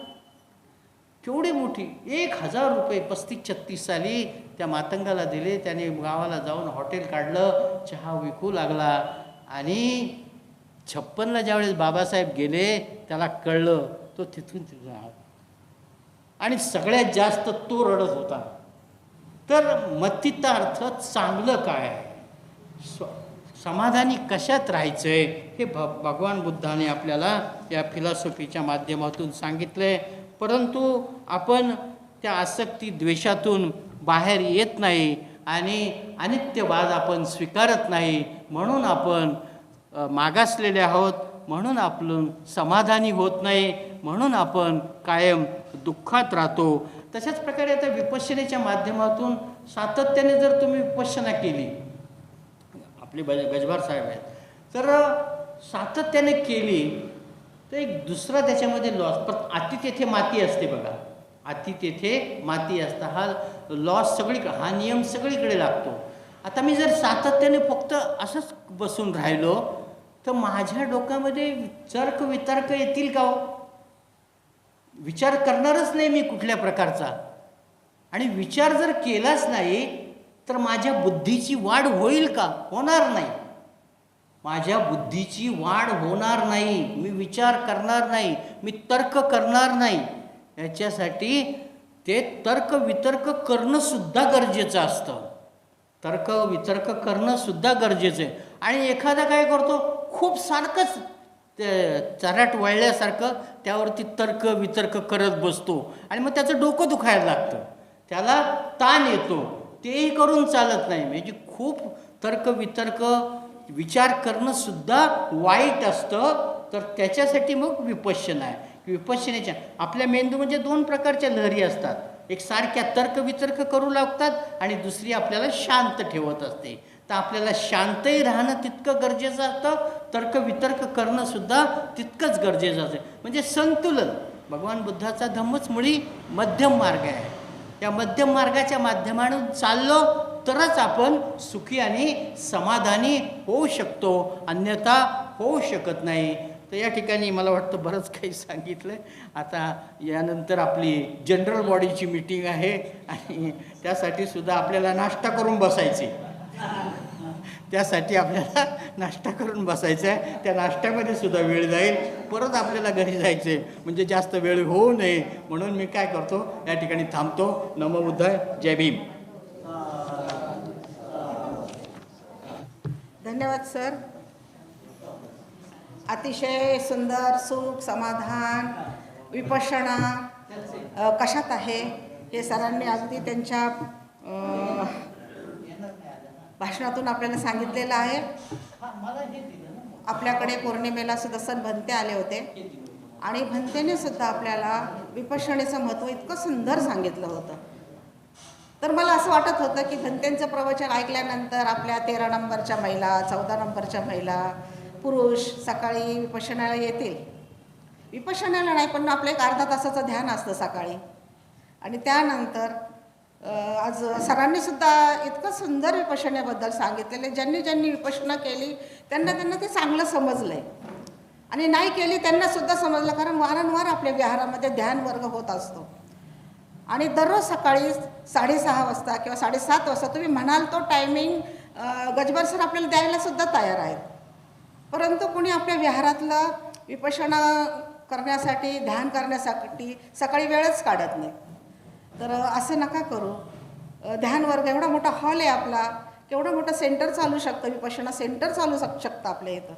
S5: केवढी मोठी, 1000 रुपये 35-36 साली त्या मातंगाला दिले. त्याने गावाला जाऊन हॉटेल काढलं, चहा विकू लागला. आणि 56ला ज्यावेळेस बाबासाहेब गेले त्याला कळलं, तो तिथून आला. आणि सगळ्यात जास्त तो रडत होता. तर मतितार्थ चांगलं काय, समाधानी कशात राहायचं आहे, हे भगवान बुद्धाने आपल्याला या फिलॉसॉफीच्या माध्यमातून सांगितलं आहे. परंतु आपण त्या आसक्ती द्वेषातून बाहेर येत नाही आणि अनित्यवाद आपण स्वीकारत नाही, म्हणून आपण मागासलेले आहोत, म्हणून आपण समाधानी होत नाही, म्हणून आपण कायम दुःखात राहतो. तशाच प्रकारे आता विपश्यनेच्या माध्यमातून सातत्याने जर तुम्ही विपश्यना केली, आपले गजभार साहेब आहेत, तर सातत्याने केली तर एक दुसरा त्याच्यामध्ये लॉस, पण अति तेथे माती असते बघा, अति तेथे माती असता. हा लॉस हा नियम सगळीकडे लागतो. आता मी जर सातत्याने फक्त असंच बसून राहिलो तर माझ्या डोक्यामध्ये तर्क वितर्क येतील का हो? विचार करणारच नाही मी कुठल्या प्रकारचा. आणि विचार जर केलाच नाही तर माझ्या बुद्धीची वाढ होईल का? होणार नाही. माझ्या बुद्धीची वाढ होणार नाही. मी विचार करणार नाही, मी तर्क करणार नाही. याच्यासाठी ते तर्क वितर्क करणंसुद्धा गरजेचं असतं. तर्क वितर्क करणंसुद्धा गरजेचं आहे. आणि एखादा काय करतो, खूप सारखंच ते चराट वळल्यासारखं त्यावरती तर्क वितर्क करत बसतो आणि मग त्याचं डोकं दुखायला लागतं, त्याला ताण येतो. तेही करून चालत नाही. म्हणजे खूप तर्क वितर्क विचार करणंसुद्धा वाईट असतं. तर त्याच्यासाठी मग विपश्यना आहे. विपश्यनेच्या आपल्या मेंदू म्हणजे 2 प्रकारच्या लहरी असतात. एक सारख्या तर्क वितर्क करू लागतात आणि दुसरी आपल्याला शांत ठेवत असते. तर आपल्याला शांतही राहणं तितकं गरजेचं असतं, तर्क वितर्क करणंसुद्धा तितकंच गरजेचं असतं. म्हणजे संतुलन. भगवान बुद्धाचा धम्मच मुळी मध्यम मार्ग आहे. या मध्यम मार्गाच्या माध्यमातून चाललो तरच आपण सुखी आणि समाधानी होऊ शकतो, अन्यथा होऊ शकत नाही. तर या ठिकाणी मला वाटतं बरंच काही सांगितलं आहे. आता यानंतर आपली जनरल बॉडीची मीटिंग आहे आणि त्यासाठी सुद्धा आपल्याला नाश्ता करून बसायचे. त्यासाठी आपल्याला नाश्ता करून बसायचं आहे. त्या नाश्त्यामध्ये सुद्धा वेळ जाईल, परत आपल्याला घरी जायचं आहे. म्हणजे जास्त वेळ होऊ नये म्हणून मी काय करतो, या ठिकाणी थांबतो. नमो बुद्धाय, जय भीम.
S1: धन्यवाद सर. अतिशय सुंदर सुख समाधान विपश्यना कशात आहे हे सरांनी अगदी त्यांच्या भाषणातून आपल्याला सांगितलेलं आहे. आपल्याकडे पौर्णिमेला सुद्धा सण भंते आले होते आणि भंतेने सुद्धा आपल्याला विपश्यनेचं महत्त्व इतकं सुंदर सांगितलं होतं. तर मला असं वाटत होतं की भंतेंचं प्रवचन ऐकल्यानंतर आपल्या 13 नंबरच्या महिला, 14 नंबरच्या महिला, पुरुष सकाळी विपश्यनाला येतील. विपश्यनाला नाही, पण आपलं एक अर्धा तासाचं ध्यान असतं सकाळी. आणि त्यानंतर आज सरांनी सुद्धा इतकं सुंदर विपश्यनेबद्दल सांगितलेले. ज्यांनी विपश्यना केली त्यांना ते चांगलं समजलं आहे आणि नाही केली त्यांनासुद्धा समजलं. कारण वारंवार आपल्या विहारामध्ये ध्यान वर्ग होत असतो आणि दररोज सकाळी 6:30 वाजता किंवा 7:30 वाजता तुम्ही म्हणाल तो टायमिंग गजबर सर आपल्याला द्यायला सुद्धा तयार आहेत. परंतु कोणी आपल्या विहारातलं विपश्यना करण्यासाठी, ध्यान करण्यासाठी सकाळी वेळच काढत नाही. तर असं नका करू. ध्यान वर्ग एवढा मोठा हॉल आहे आपला, केवढं मोठं सेंटर चालू शकतं, विपश्यना सेंटर चालू शकतं आपल्या इथं.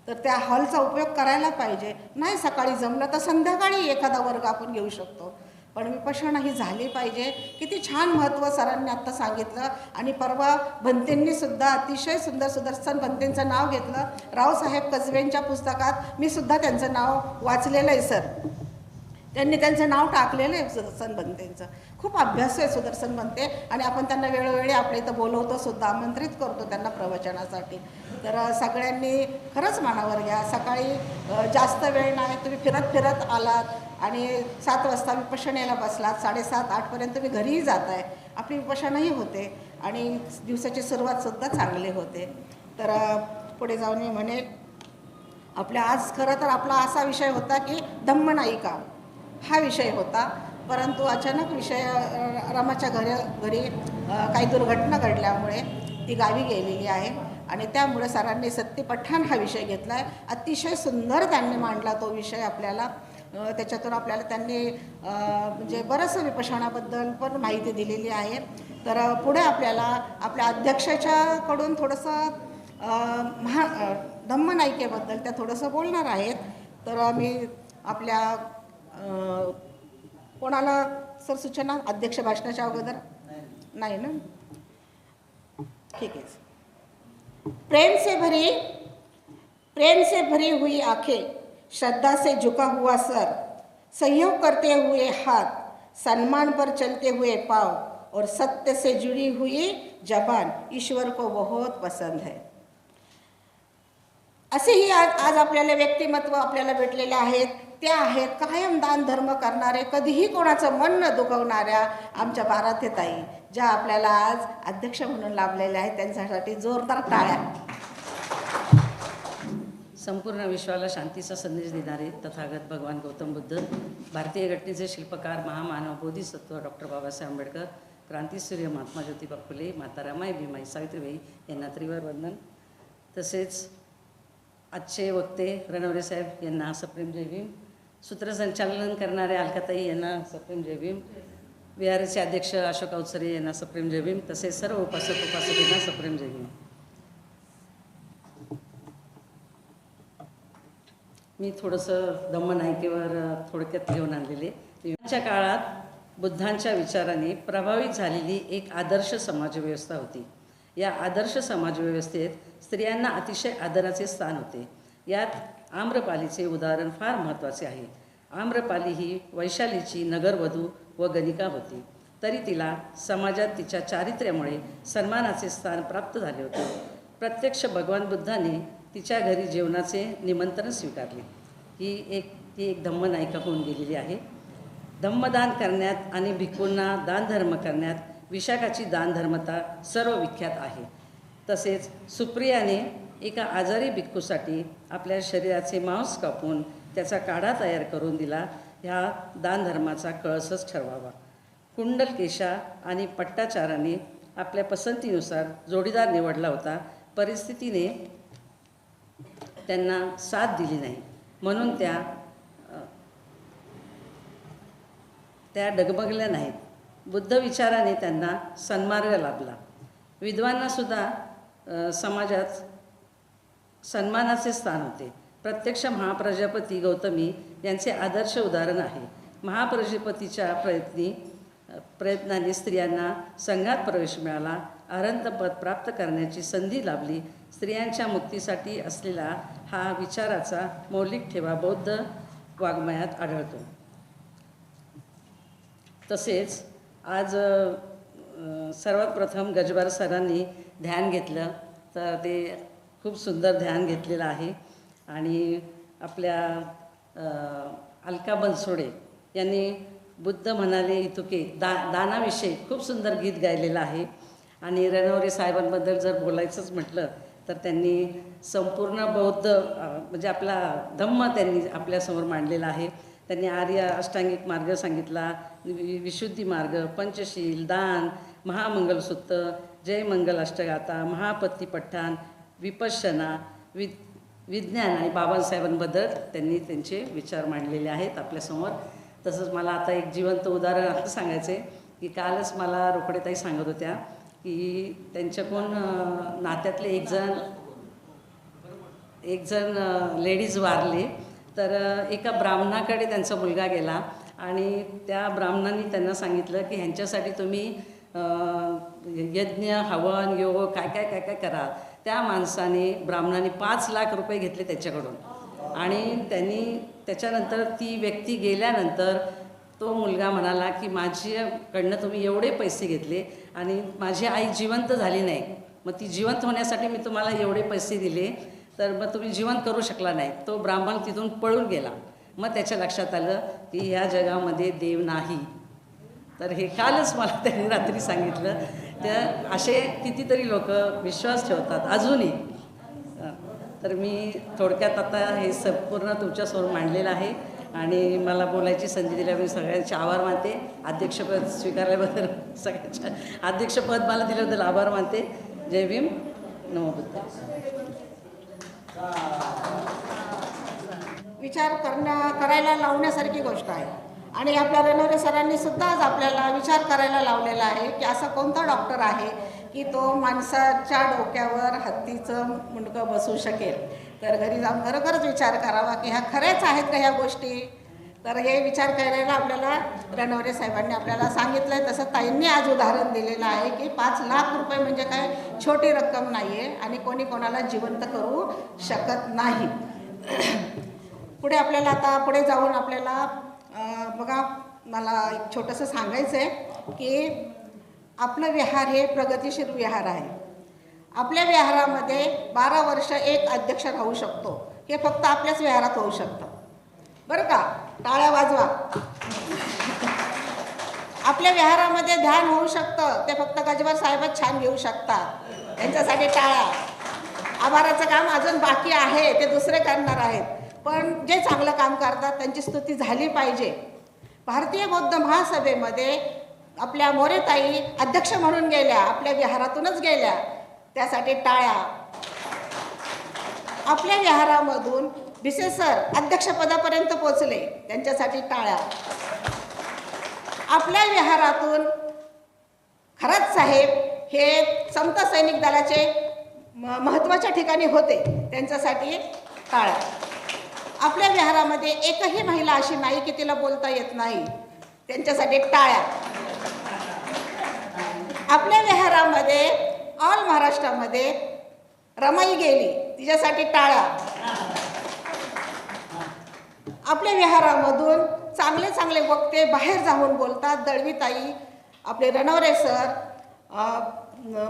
S1: तर त्या हॉलचा उपयोग करायला पाहिजे. नाही सकाळी जमलं तर संध्याकाळी एखादा वर्ग आपण घेऊ शकतो, पण विपश्यना ही झाली पाहिजे. किती छान महत्त्व सरांनी आत्ता सांगितलं. आणि परवा भंतेंनी सुद्धा अतिशय सुंदर, सुदर्शन भंतेंचं नाव घेतलं. रावसाहेब कसबेंच्या पुस्तकात मी सुद्धा त्यांचं नाव वाचलेलं आहे सर. त्यांनी त्यांचं नाव टाकलेलं आहे सुदर्शन भंतेंचं. खूप अभ्यासू आहे सुदर्शन भंते, आणि आपण त्यांना वेळोवेळी आपल्या इथं बोलवतो सुद्धा, आमंत्रित करतो त्यांना प्रवचनासाठी. तर सगळ्यांनी खरंच मनावर घ्या. सकाळी जास्त वेळ नाही, तुम्ही फिरत फिरत आलात आणि 7 वाजता विपश्यनेला बसलात, 7:30-8पर्यंत तुम्ही घरीही जाताय, आपली विपश्यनाही होते आणि दिवसाची सुरुवातसुद्धा चांगली होते. तर पुढे जाऊन मी म्हणेन, आपल्या आज खरं तर आपला असा विषय होता की धम्मनायिका हा विषय होता, परंतु अचानक विषय रमाच्या घरी काही दुर्घटना घडल्यामुळे ती गावी गेलेली आहे आणि त्यामुळे सरांनी सत्यपठाण हा विषय घेतला आहे. अतिशय सुंदर त्यांनी मांडला तो विषय आपल्याला. त्याच्यातून आपल्याला त्यांनी म्हणजे बरंचसं विपश्यनाबद्दल पण माहिती दिलेली आहे. तर पुढे आपल्याला आपल्या अध्यक्षाच्याकडून थोडंसं धम्मनायिकेबद्दल त्या थोडंसं बोलणार आहेत. तर मी आपल्या कोणाला सर सूचना, अध्यक्ष भाषणाच्या अगोदर नाही ना, ठीक आहे. प्रेम से भरी हुई आंखें, श्रद्धा से झुका हुआ सर, सहयोग करते हुए हाथ, सम्मान पर चलते हुए पाँव और सत्य से जुड़ी हुई जबान ईश्वर को बहुत पसंद है. असेही आज आपल्याला व्यक्तिमत्व आपल्याला भेटलेले आहेत. ते आहेत कायम दान धर्म करणारे, कधीही कोणाचं मन न दुखवणाऱ्या आमच्या बाराथेताई, ज्या आपल्याला आज अध्यक्ष म्हणून लाभलेल्या आहेत. त्यांच्यासाठी जोरदार टाळ्या.
S3: संपूर्ण विश्वाला शांतीचा संदेश देणारे तथागत भगवान गौतम बुद्ध, भारतीय घटनेचे शिल्पकार महामानव बोधिसत्व डॉक्टर बाबासाहेब आंबेडकर, क्रांतीसूर्य महात्मा ज्योतिबा फुले, माता रमाई भीमाई सावित्रीबाई यांना त्रिवार वंदन. तसेच आजचे वक्ते रणवरे साहेब यांना सप्रेम जय भीम. सूत्रसंचालन करणारे अलकाताई यांना सप्रेम जय भीम. विहारचे अध्यक्ष अशोक अवसरे यांना सप्रेम जय भीम. तसेच सर्व उपासक उपासकांना सप्रेम जय भीम. मी थोडंसं धम्मनायिकेवर थोडक्यात घेऊन आणलेले. आजच्या काळात बुद्धांच्या विचाराने प्रभावित झालेली एक आदर्श समाजव्यवस्था होती. या आदर्श समाजव्यवस्थेत स्त्रियांना अतिशय आदराचे स्थान होते. यात आम्रपालीचे उदाहरण फार महत्त्वाचे आहे. आम्रपाली ही वैशालीची नगरवधू व गणिका होती, तरी तिला समाजात तिच्या चारित्र्यामुळे सन्मानाचे स्थान प्राप्त झाले होते. प्रत्यक्ष भगवान बुद्धाने तिच्या घरी जेवणाचे निमंत्रण स्वीकारले. ती एक धम्मनायिका होऊन गेलेली आहे. धम्मदान करण्यात आणि भिक्खूंना दानधर्म करण्यात विशाखाची दानधर्मता सर्व विख्यात आहे. तसेच सुप्रियाने एका आजारी भिक्खूसाठी आपल्या शरीराचे मांस कापून त्याचा काढा तयार करून दिला. ह्या दानधर्माचा कळसच ठरवावा. कुंडलकेशा आणि पट्टाचाराने आपल्या पसंतीनुसार जोडीदार निवडला होता. परिस्थितीने त्यांना साथ दिली नाही, म्हणून त्या डगमगल्या नाहीत. बुद्ध विचाराने त्यांना सन्मार्ग लाभला. विद्वांनासुद्धा समाजात सन्मानाचे स्थान होते. प्रत्यक्ष महाप्रजापती गौतमी यांचे आदर्श उदाहरण आहे. महाप्रजापतीच्या प्रयत्नाने स्त्रियांना संघात प्रवेश मिळाला. अरहंतपद प्राप्त करण्याची संधी लाभली. स्त्रियांच्या मुक्तीसाठी असलेला हा विचाराचा मौलिक ठेवा बौद्ध वाङ्मयात आढळतो. तसेच आज सर्वात प्रथम गजबार सरांनी ध्यान घेतलं, तर ते खूप सुंदर ध्यान घेतलेलं आहे. आणि आपल्या अलका बनसोडे यांनी बुद्ध म्हणाले इतुके दानाविषयी खूप सुंदर गीत गायलेलं आहे. आणि रणवरे साहेबांबद्दल जर बोलायचंच म्हटलं तर त्यांनी संपूर्ण बौद्ध म्हणजे आपला धम्म त्यांनी आपल्यासमोर मांडलेला आहे. त्यांनी आर्य अष्टांगिक मार्ग सांगितला, विशुद्धी मार्ग, पंचशील, दान, महामंगलसूत्र, जय मंगल अष्टगाथा, महापत्ती पठ्ठाण, विपश्यना, विज्ञान आणि बाबासाहेबांबद्दल त्यांनी त्यांचे विचार मांडलेले आहेत आपल्यासमोर. तसंच मला आता एक जिवंत उदाहरण असं सांगायचं आहे की कालच मला रोकडेताई सांगत होत्या की त्यांच्याकडून नात्यातले एक जण लेडीज वारली, तर एका ब्राह्मणाकडे त्यांचा मुलगा गेला आणि त्या ब्राह्मणांनी त्यांना सांगितलं की ह्यांच्यासाठी तुम्ही यज्ञ हवन योग काय काय काय काय करा. त्या माणसाने ब्राह्मणाने 5 लाख रुपये घेतले त्याच्याकडून आणि त्यांनी त्याच्यानंतर ती व्यक्ती गेल्यानंतर तो मुलगा म्हणाला की माझ्याकडनं तुम्ही एवढे पैसे घेतले आणि माझी आई जिवंत झाली नाही, मग ती जिवंत होण्यासाठी मी तुम्हाला एवढे पैसे दिले, तर मग तुम्ही जिवंत करू शकला नाही. तो ब्राह्मण तिथून पळून गेला. मग त्याच्या लक्षात आलं की ह्या जगामध्ये देव नाही. तर हे कालच मला त्यांनी रात्री सांगितलं. त्या असे कितीतरी लोक विश्वास ठेवतात अजूनही. तर मी थोडक्यात आता हे संपूर्ण तुमच्यासमोर मांडलेलं आहे आणि मला बोलायची संधी दिल्याबद्दल सगळ्यांचे आभार मानते. अध्यक्षपद स्वीकारल्याबद्दल सगळ्यांच्या अध्यक्षपद मला दिल्याबद्दल आभार मानते. जय भीम, नमो बुद्ध.
S1: विचार करायला लावण्यासारखी गोष्ट आहे आणि आपल्या रणवरे सरांनी सुद्धा आज आपल्याला विचार करायला लावलेला आहे की असा कोणता डॉक्टर आहे की तो माणसाच्या डोक्यावर हत्तीचं मुंडकं बसू शकेल. तर घरी जाऊन खरोखरच विचार करावा की ह्या खऱ्याच आहेत का ह्या गोष्टी. तर हे विचार करायला आपल्याला रणवरे साहेबांनी आपल्याला सांगितलं आहे. तसं ताईंनी आज उदाहरण दिलेलं आहे की 5 लाख रुपये म्हणजे काय छोटी रक्कम नाही आहे आणि कोणी कोणाला जिवंत करू शकत नाही. पुढे आपल्याला आता पुढे जाऊन आपल्याला बघा मला एक छोटंसं सांगायचं आहे की आपलं विहार हे प्रगतिशील विहार आहे. आपल्या विहारामध्ये 12 वर्ष एक अध्यक्ष राहू शकतो. हे फक्त आपल्याच विहारात होऊ शकतं बरं का. टाळ्या वाजवा. आपल्या विहारामध्ये ध्यान होऊ शकतं ते फक्त गजबर साहेबच छान घेऊ शकतात. त्यांच्यासाठी टाळ्या. आभाराचं काम अजून बाकी आहे, ते दुसरे करणार आहेत, पण जे चांगलं काम करतात त्यांची स्तुती झाली पाहिजे. भारतीय बौद्ध महासभेमध्ये आपल्या मोरेताई अध्यक्ष म्हणून गेल्या, आपल्या विहारातूनच गेल्या, त्यासाठी टाळ्या. आपल्या विहारामधून भिसे सर अध्यक्षपदापर्यंत पोचले, त्यांच्यासाठी टाळ्या. आपल्या विहारातून खरात साहेब हे समता सैनिक दलाचे महत्त्वाच्या ठिकाणी होते, त्यांच्यासाठी टाळ्या. आपल्या विहारामध्ये एकही महिला अशी नाही की तिला बोलता येत नाही, त्यांच्यासाठी टाळ्या. आपल्या विहारामध्ये ऑल महाराष्ट्रामध्ये रमाई गेली, तिच्यासाठी टाळ्या. आपल्या विहारामधून चांगले चांगले वक्ते बाहेर जाऊन बोलतात, दळवीताई, आपले रणवरे सर,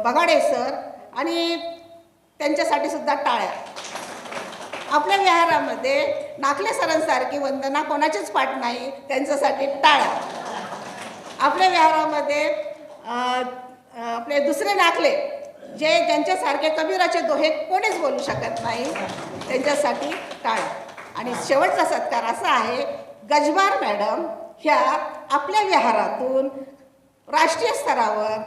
S1: बगाडे सर, आणि त्यांच्यासाठी सुद्धा टाळ्या. आपल्या विहारामध्ये नाकले सरांसारखी वंदना कोणाचीच पाठ नाही, त्यांच्यासाठी टाळ्या. आपल्या विहारामध्ये आपले दुसरे नाकले ज्यांच्यासारखे कबीराचे दोहे कोणीच बोलू शकत नाही, त्यांच्यासाठी टाळ्या. आणि शेवटचा सत्कार असा आहे, गजबार मॅडम ह्या आपल्या विहारातून राष्ट्रीय स्तरावर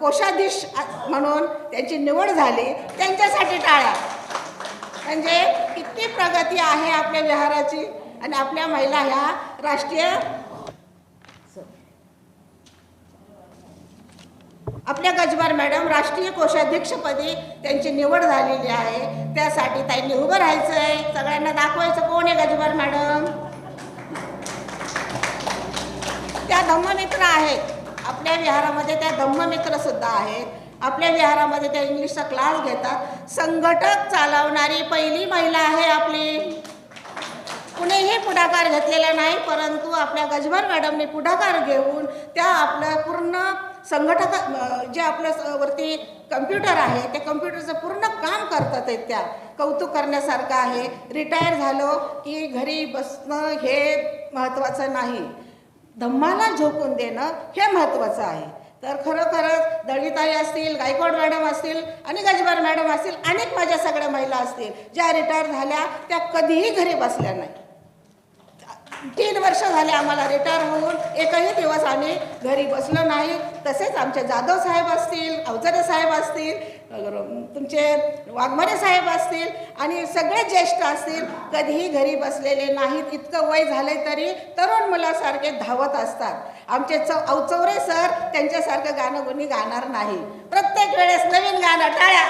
S1: कोषाधीश म्हणून त्यांची निवड झाली, त्यांच्यासाठी टाळ्या. म्हणजे किती प्रगती आहे आपल्या विहाराची. आणि आपल्या महिला ह्या राष्ट्रीय आपल्या गजबार मॅडम राष्ट्रीय कोषाध्यक्षपदी त्यांची निवड झालेली आहे, त्यासाठी त्यांनी उभं राहायचं आहे, सगळ्यांना दाखवायचं कोण आहे गजबार मॅडम. त्या धम्ममित्र आहेत आपल्या विहारामध्ये, त्या धम्ममित्र सुद्धा आहेत आपल्या विहारामध्ये. त्या इंग्लिशचा क्लास घेतात. संघटक चालवणारी पहिली महिला आहे आपली. कुणीही पुढाकार घेतलेला नाही, परंतु आपल्या गजबार मॅडमने पुढाकार घेऊन त्या आपलं पूर्ण संघटक जे आपल्या वरती कम्प्युटर आहे त्या कम्प्युटरचं पूर्ण काम करतात आहेत. त्या कौतुक करण्यासारखं आहे. रिटायर झालो की घरी बसणं हे महत्त्वाचं नाही, धम्माला झोकून देणं हे महत्त्वाचं आहे. तर खरोखरच दळवीताई असतील, गायकवाड मॅडम असतील आणि गजबार मॅडम असतील, अनेक माझ्या सगळ्या महिला असतील ज्या रिटायर झाल्या, त्या कधीही घरी बसल्या नाही. 3 वर्ष झाले आम्हाला रिटायर होऊन, एकही दिवस आम्ही घरी बसलो नाही. तसेच आमचे जाधव साहेब असतील, अवजरे साहेब असतील, तुमचे वाघमारे साहेब असतील आणि सगळे ज्येष्ठ असतील, कधीही घरी बसलेले नाहीत. इतकं वय झाले तरी तरुण मुलासारखे धावत असतात. आमचे अवचौरे सर त्यांच्यासारखं गाणं कोणी गाणार नाही. प्रत्येक वेळेस नवीन गाणं, टाळ्या.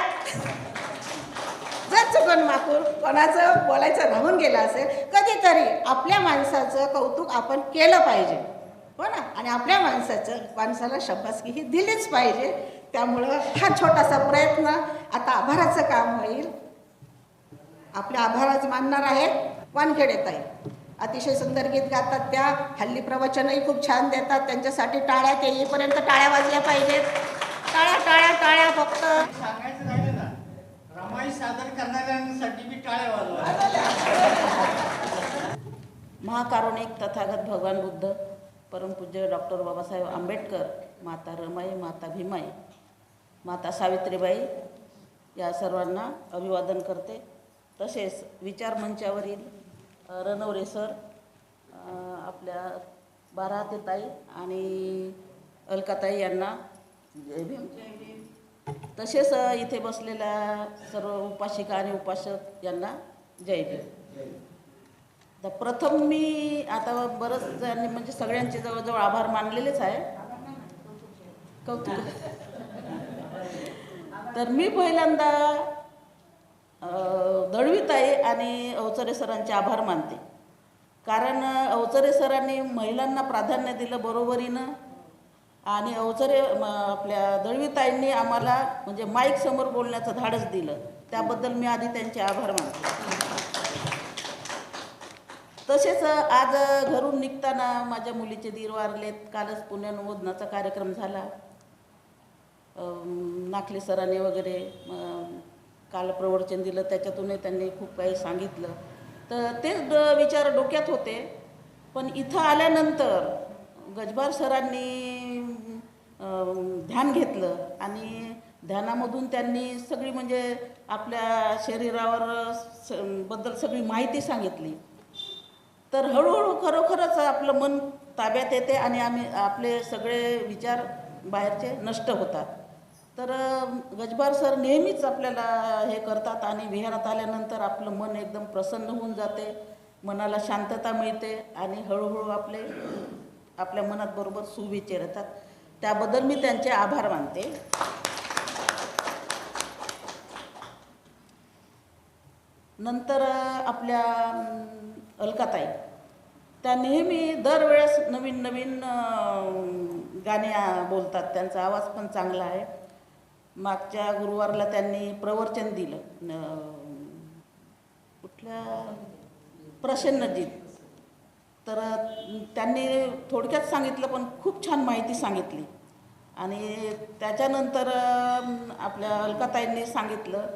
S1: जर चुकून माकून कोणाचं बोलायचं राहून गेलं असेल, कधीतरी आपल्या माणसाचं कौतुक आपण केलं पाहिजे, हो ना. आणि आपल्या माणसाला शाबासकी ही दिलीच पाहिजे. त्यामुळं हा छोटासा प्रयत्न, आता आभाराचं काम होईल. आपल्या आभाराच मानणार आहेत वानखेडेताई. अतिशय सुंदर गीत गातात त्या. हल्ली प्रवचनही खूप छान देतात. त्यांच्यासाठी टाळ्या, ते येईपर्यंत टाळ्या वाजल्या पाहिजेत. टाळ्या टाळ्या टाळ्या. फक्त
S5: सांगायचं राहिलं ना, रमाई सादर करणाऱ्यांसाठी मी टाळ्या वाजवा.
S1: महाकारुणिक तथागत भगवान बुद्ध, परमपूज्य डॉक्टर बाबासाहेब आंबेडकर, माता रमाई, माता भीमाई, माता सावित्रीबाई या सर्वांना अभिवादन करते. तसेच विचारमंचावरील रणवरे सर, आपल्या बारातेताई आणि अलकाताई यांना जय भीम. तसेच इथे बसलेल्या सर्व उपासिका आणि उपासक यांना जय भीम. तर प्रथम मी आता बरंच जणांनी म्हणजे सगळ्यांचे जवळजवळ आभार मानलेलेच आहे, कौतुक. तर मी पहिल्यांदा दळवीताई आणि अवचरे सरांचे आभार मानते. कारण अवचरे सरांनी महिलांना प्राधान्य दिलं बरोबरीनं, आणि आपल्या दळवीताईंनी आम्हाला म्हणजे माईक समोर बोलण्याचं धाडस दिलं. त्याबद्दल मी आधी त्यांचे आभार मानते. तसेच आज घरून निघताना माझ्या मुलीचे दीर वारलेत. कालच पुण्यनमोदनाचा कार्यक्रम झाला. नाखले सरांनी वगैरे काल प्रवचन दिलं, त्याच्यातूनही त्यांनी खूप काही सांगितलं. तर तेच विचार डोक्यात होते. पण इथं आल्यानंतर गजबार सरांनी ध्यान घेतलं आणि ध्यानामधून त्यांनी सगळी म्हणजे आपल्या शरीरावर बद्दल सगळी माहिती सांगितली. तर हळूहळू खरोखरच आपलं मन ताब्यात येते आणि आपले सगळे विचार बाहेरचे नष्ट होतात. तर गजबार सर नेहमीच आपल्याला हे करतात आणि विहारात आल्यानंतर आपलं मन एकदम प्रसन्न होऊन जाते, मनाला शांतता मिळते आणि हळूहळू आपल्या मनात बरोबर सुविचार येतात. त्याबद्दल मी त्यांचे आभार मानते. नंतर आपल्या अलकाताई, त्या नेहमी दरवेळेस नवीन नवीन गाणे बोलतात. त्यांचा आवाज पण चांगला आहे. मागच्या गुरुवारला त्यांनी प्रवचन दिलं, कुठल्या प्रसन्नजीत. तर त्यांनी थोडक्यात सांगितलं पण खूप छान माहिती सांगितली. आणि त्याच्यानंतर आपल्या अलकाताईंनी सांगितलं,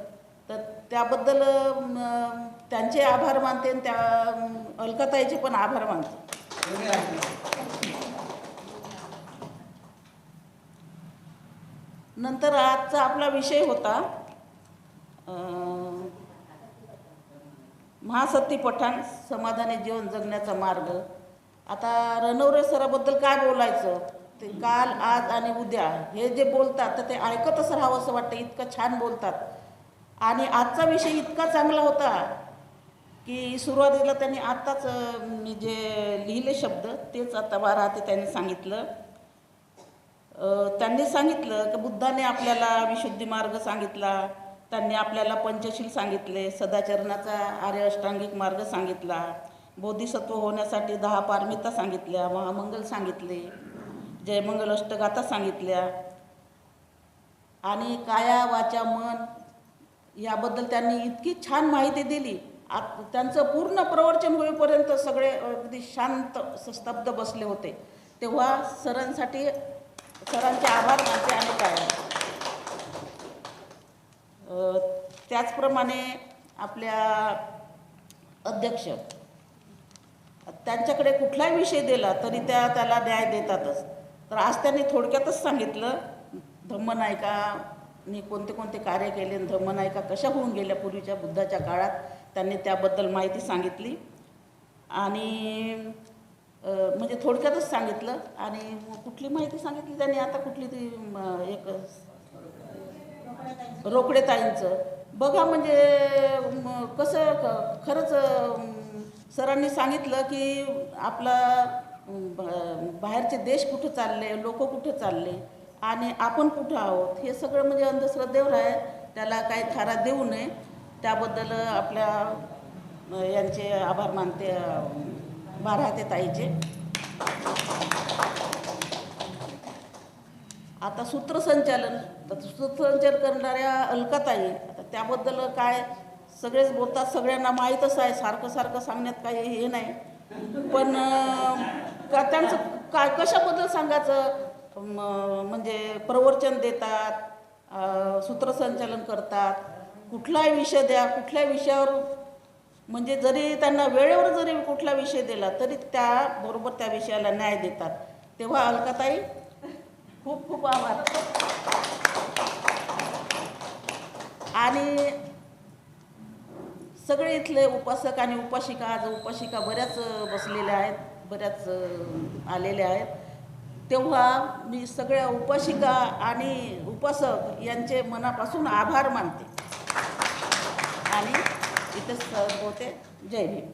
S1: तर त्याबद्दल त्यांचे आभार मानते आणि त्या अलकाताईचे पण आभार मानते. नंतर आजचा आपला विषय होता महासती पठाण, समाधानी जीवन जगण्याचा मार्ग. आता रणवरे सराबद्दल काय बोलायचं, ते काल, आज आणि उद्या हे जे बोलतात तर ते ऐकतच राहावं असं वाटतं, इतकं छान बोलतात. आणि आजचा विषय इतका चांगला होता की सुरुवातीला त्यांनी आत्ताच मी जे लिहिले शब्द तेच आता बाराते त्यांनी सांगितलं. त्यांनी सांगितलं की बुद्धाने आपल्याला विशुद्धी मार्ग सांगितला, त्यांनी आपल्याला पंचशील सांगितले, सदाचरणाचा आर्य अष्टांगिक मार्ग सांगितला, बोधिसत्व होण्यासाठी 10 पारमिता सांगितल्या, महामंगल सांगितले, जयमंगल अष्टगाथा सांगितल्या, आणि काया वाचा मन याबद्दल त्यांनी इतकी छान माहिती दिली. त्यांचं पूर्ण प्रवचन होईपर्यंत सगळे अगदी शांत स्तब्ध बसले होते. तेव्हा सरांचे आभार मानते. आणि काय त्याचप्रमाणे आपल्या अध्यक्ष, त्यांच्याकडे कुठलाही विषय दिला तरी त्याला न्याय देतातच. तर आज त्यांनी थोडक्यातच सांगितलं धम्मनायकांनी कोणते कोणते कार्य केले, धम्मनायका कशा होऊन गेल्या पूर्वीच्या बुद्धाच्या काळात, त्यांनी त्याबद्दल माहिती सांगितली.
S6: आणि म्हणजे थोडक्यातच सांगितलं. आणि कुठली माहिती सांगितली त्यांनी आता, कुठली ती एक रोकडेताईंचं बघा. म्हणजे कसं खरंच सरांनी सांगितलं की आपला बाहेरचे देश कुठं चालले, लोक कुठं चालले आणि आपण कुठं आहोत, हे सगळं म्हणजे अंधश्रद्धेवर आहे. त्याला काही थारा देऊ नये. त्याबद्दल आपल्या यांचे आभार मानते बाराते ताईचे. आता सूत्रसंचालन करणाऱ्या अलकाताई, आता त्याबद्दल काय सगळेच बोलतात, सगळ्यांना माहीतच आहे, सारखं सारखं सांगण्यात काही हे नाही. पण का त्यांचं काय कशाबद्दल सांगायचं, म्हणजे प्रवचन देतात, सूत्रसंचालन करतात, कुठलाही विषय द्या, कुठल्या विषयावर म्हणजे जरी त्यांना वेळेवर जरी कुठला विषय दिला तरी त्याबरोबर त्या विषयाला न्याय देतात. तेव्हा अलकाताई खूप खूप आभार. आणि सगळे इथले उपासक आणि उपासिका, आज उपासिका बऱ्याच बसलेल्या आहेत, बऱ्याच आलेल्या आहेत. तेव्हा मी सगळ्या उपासिका आणि उपासक यांचे मनापासून आभार मानते आणि इथेच बोलते. जय भीम.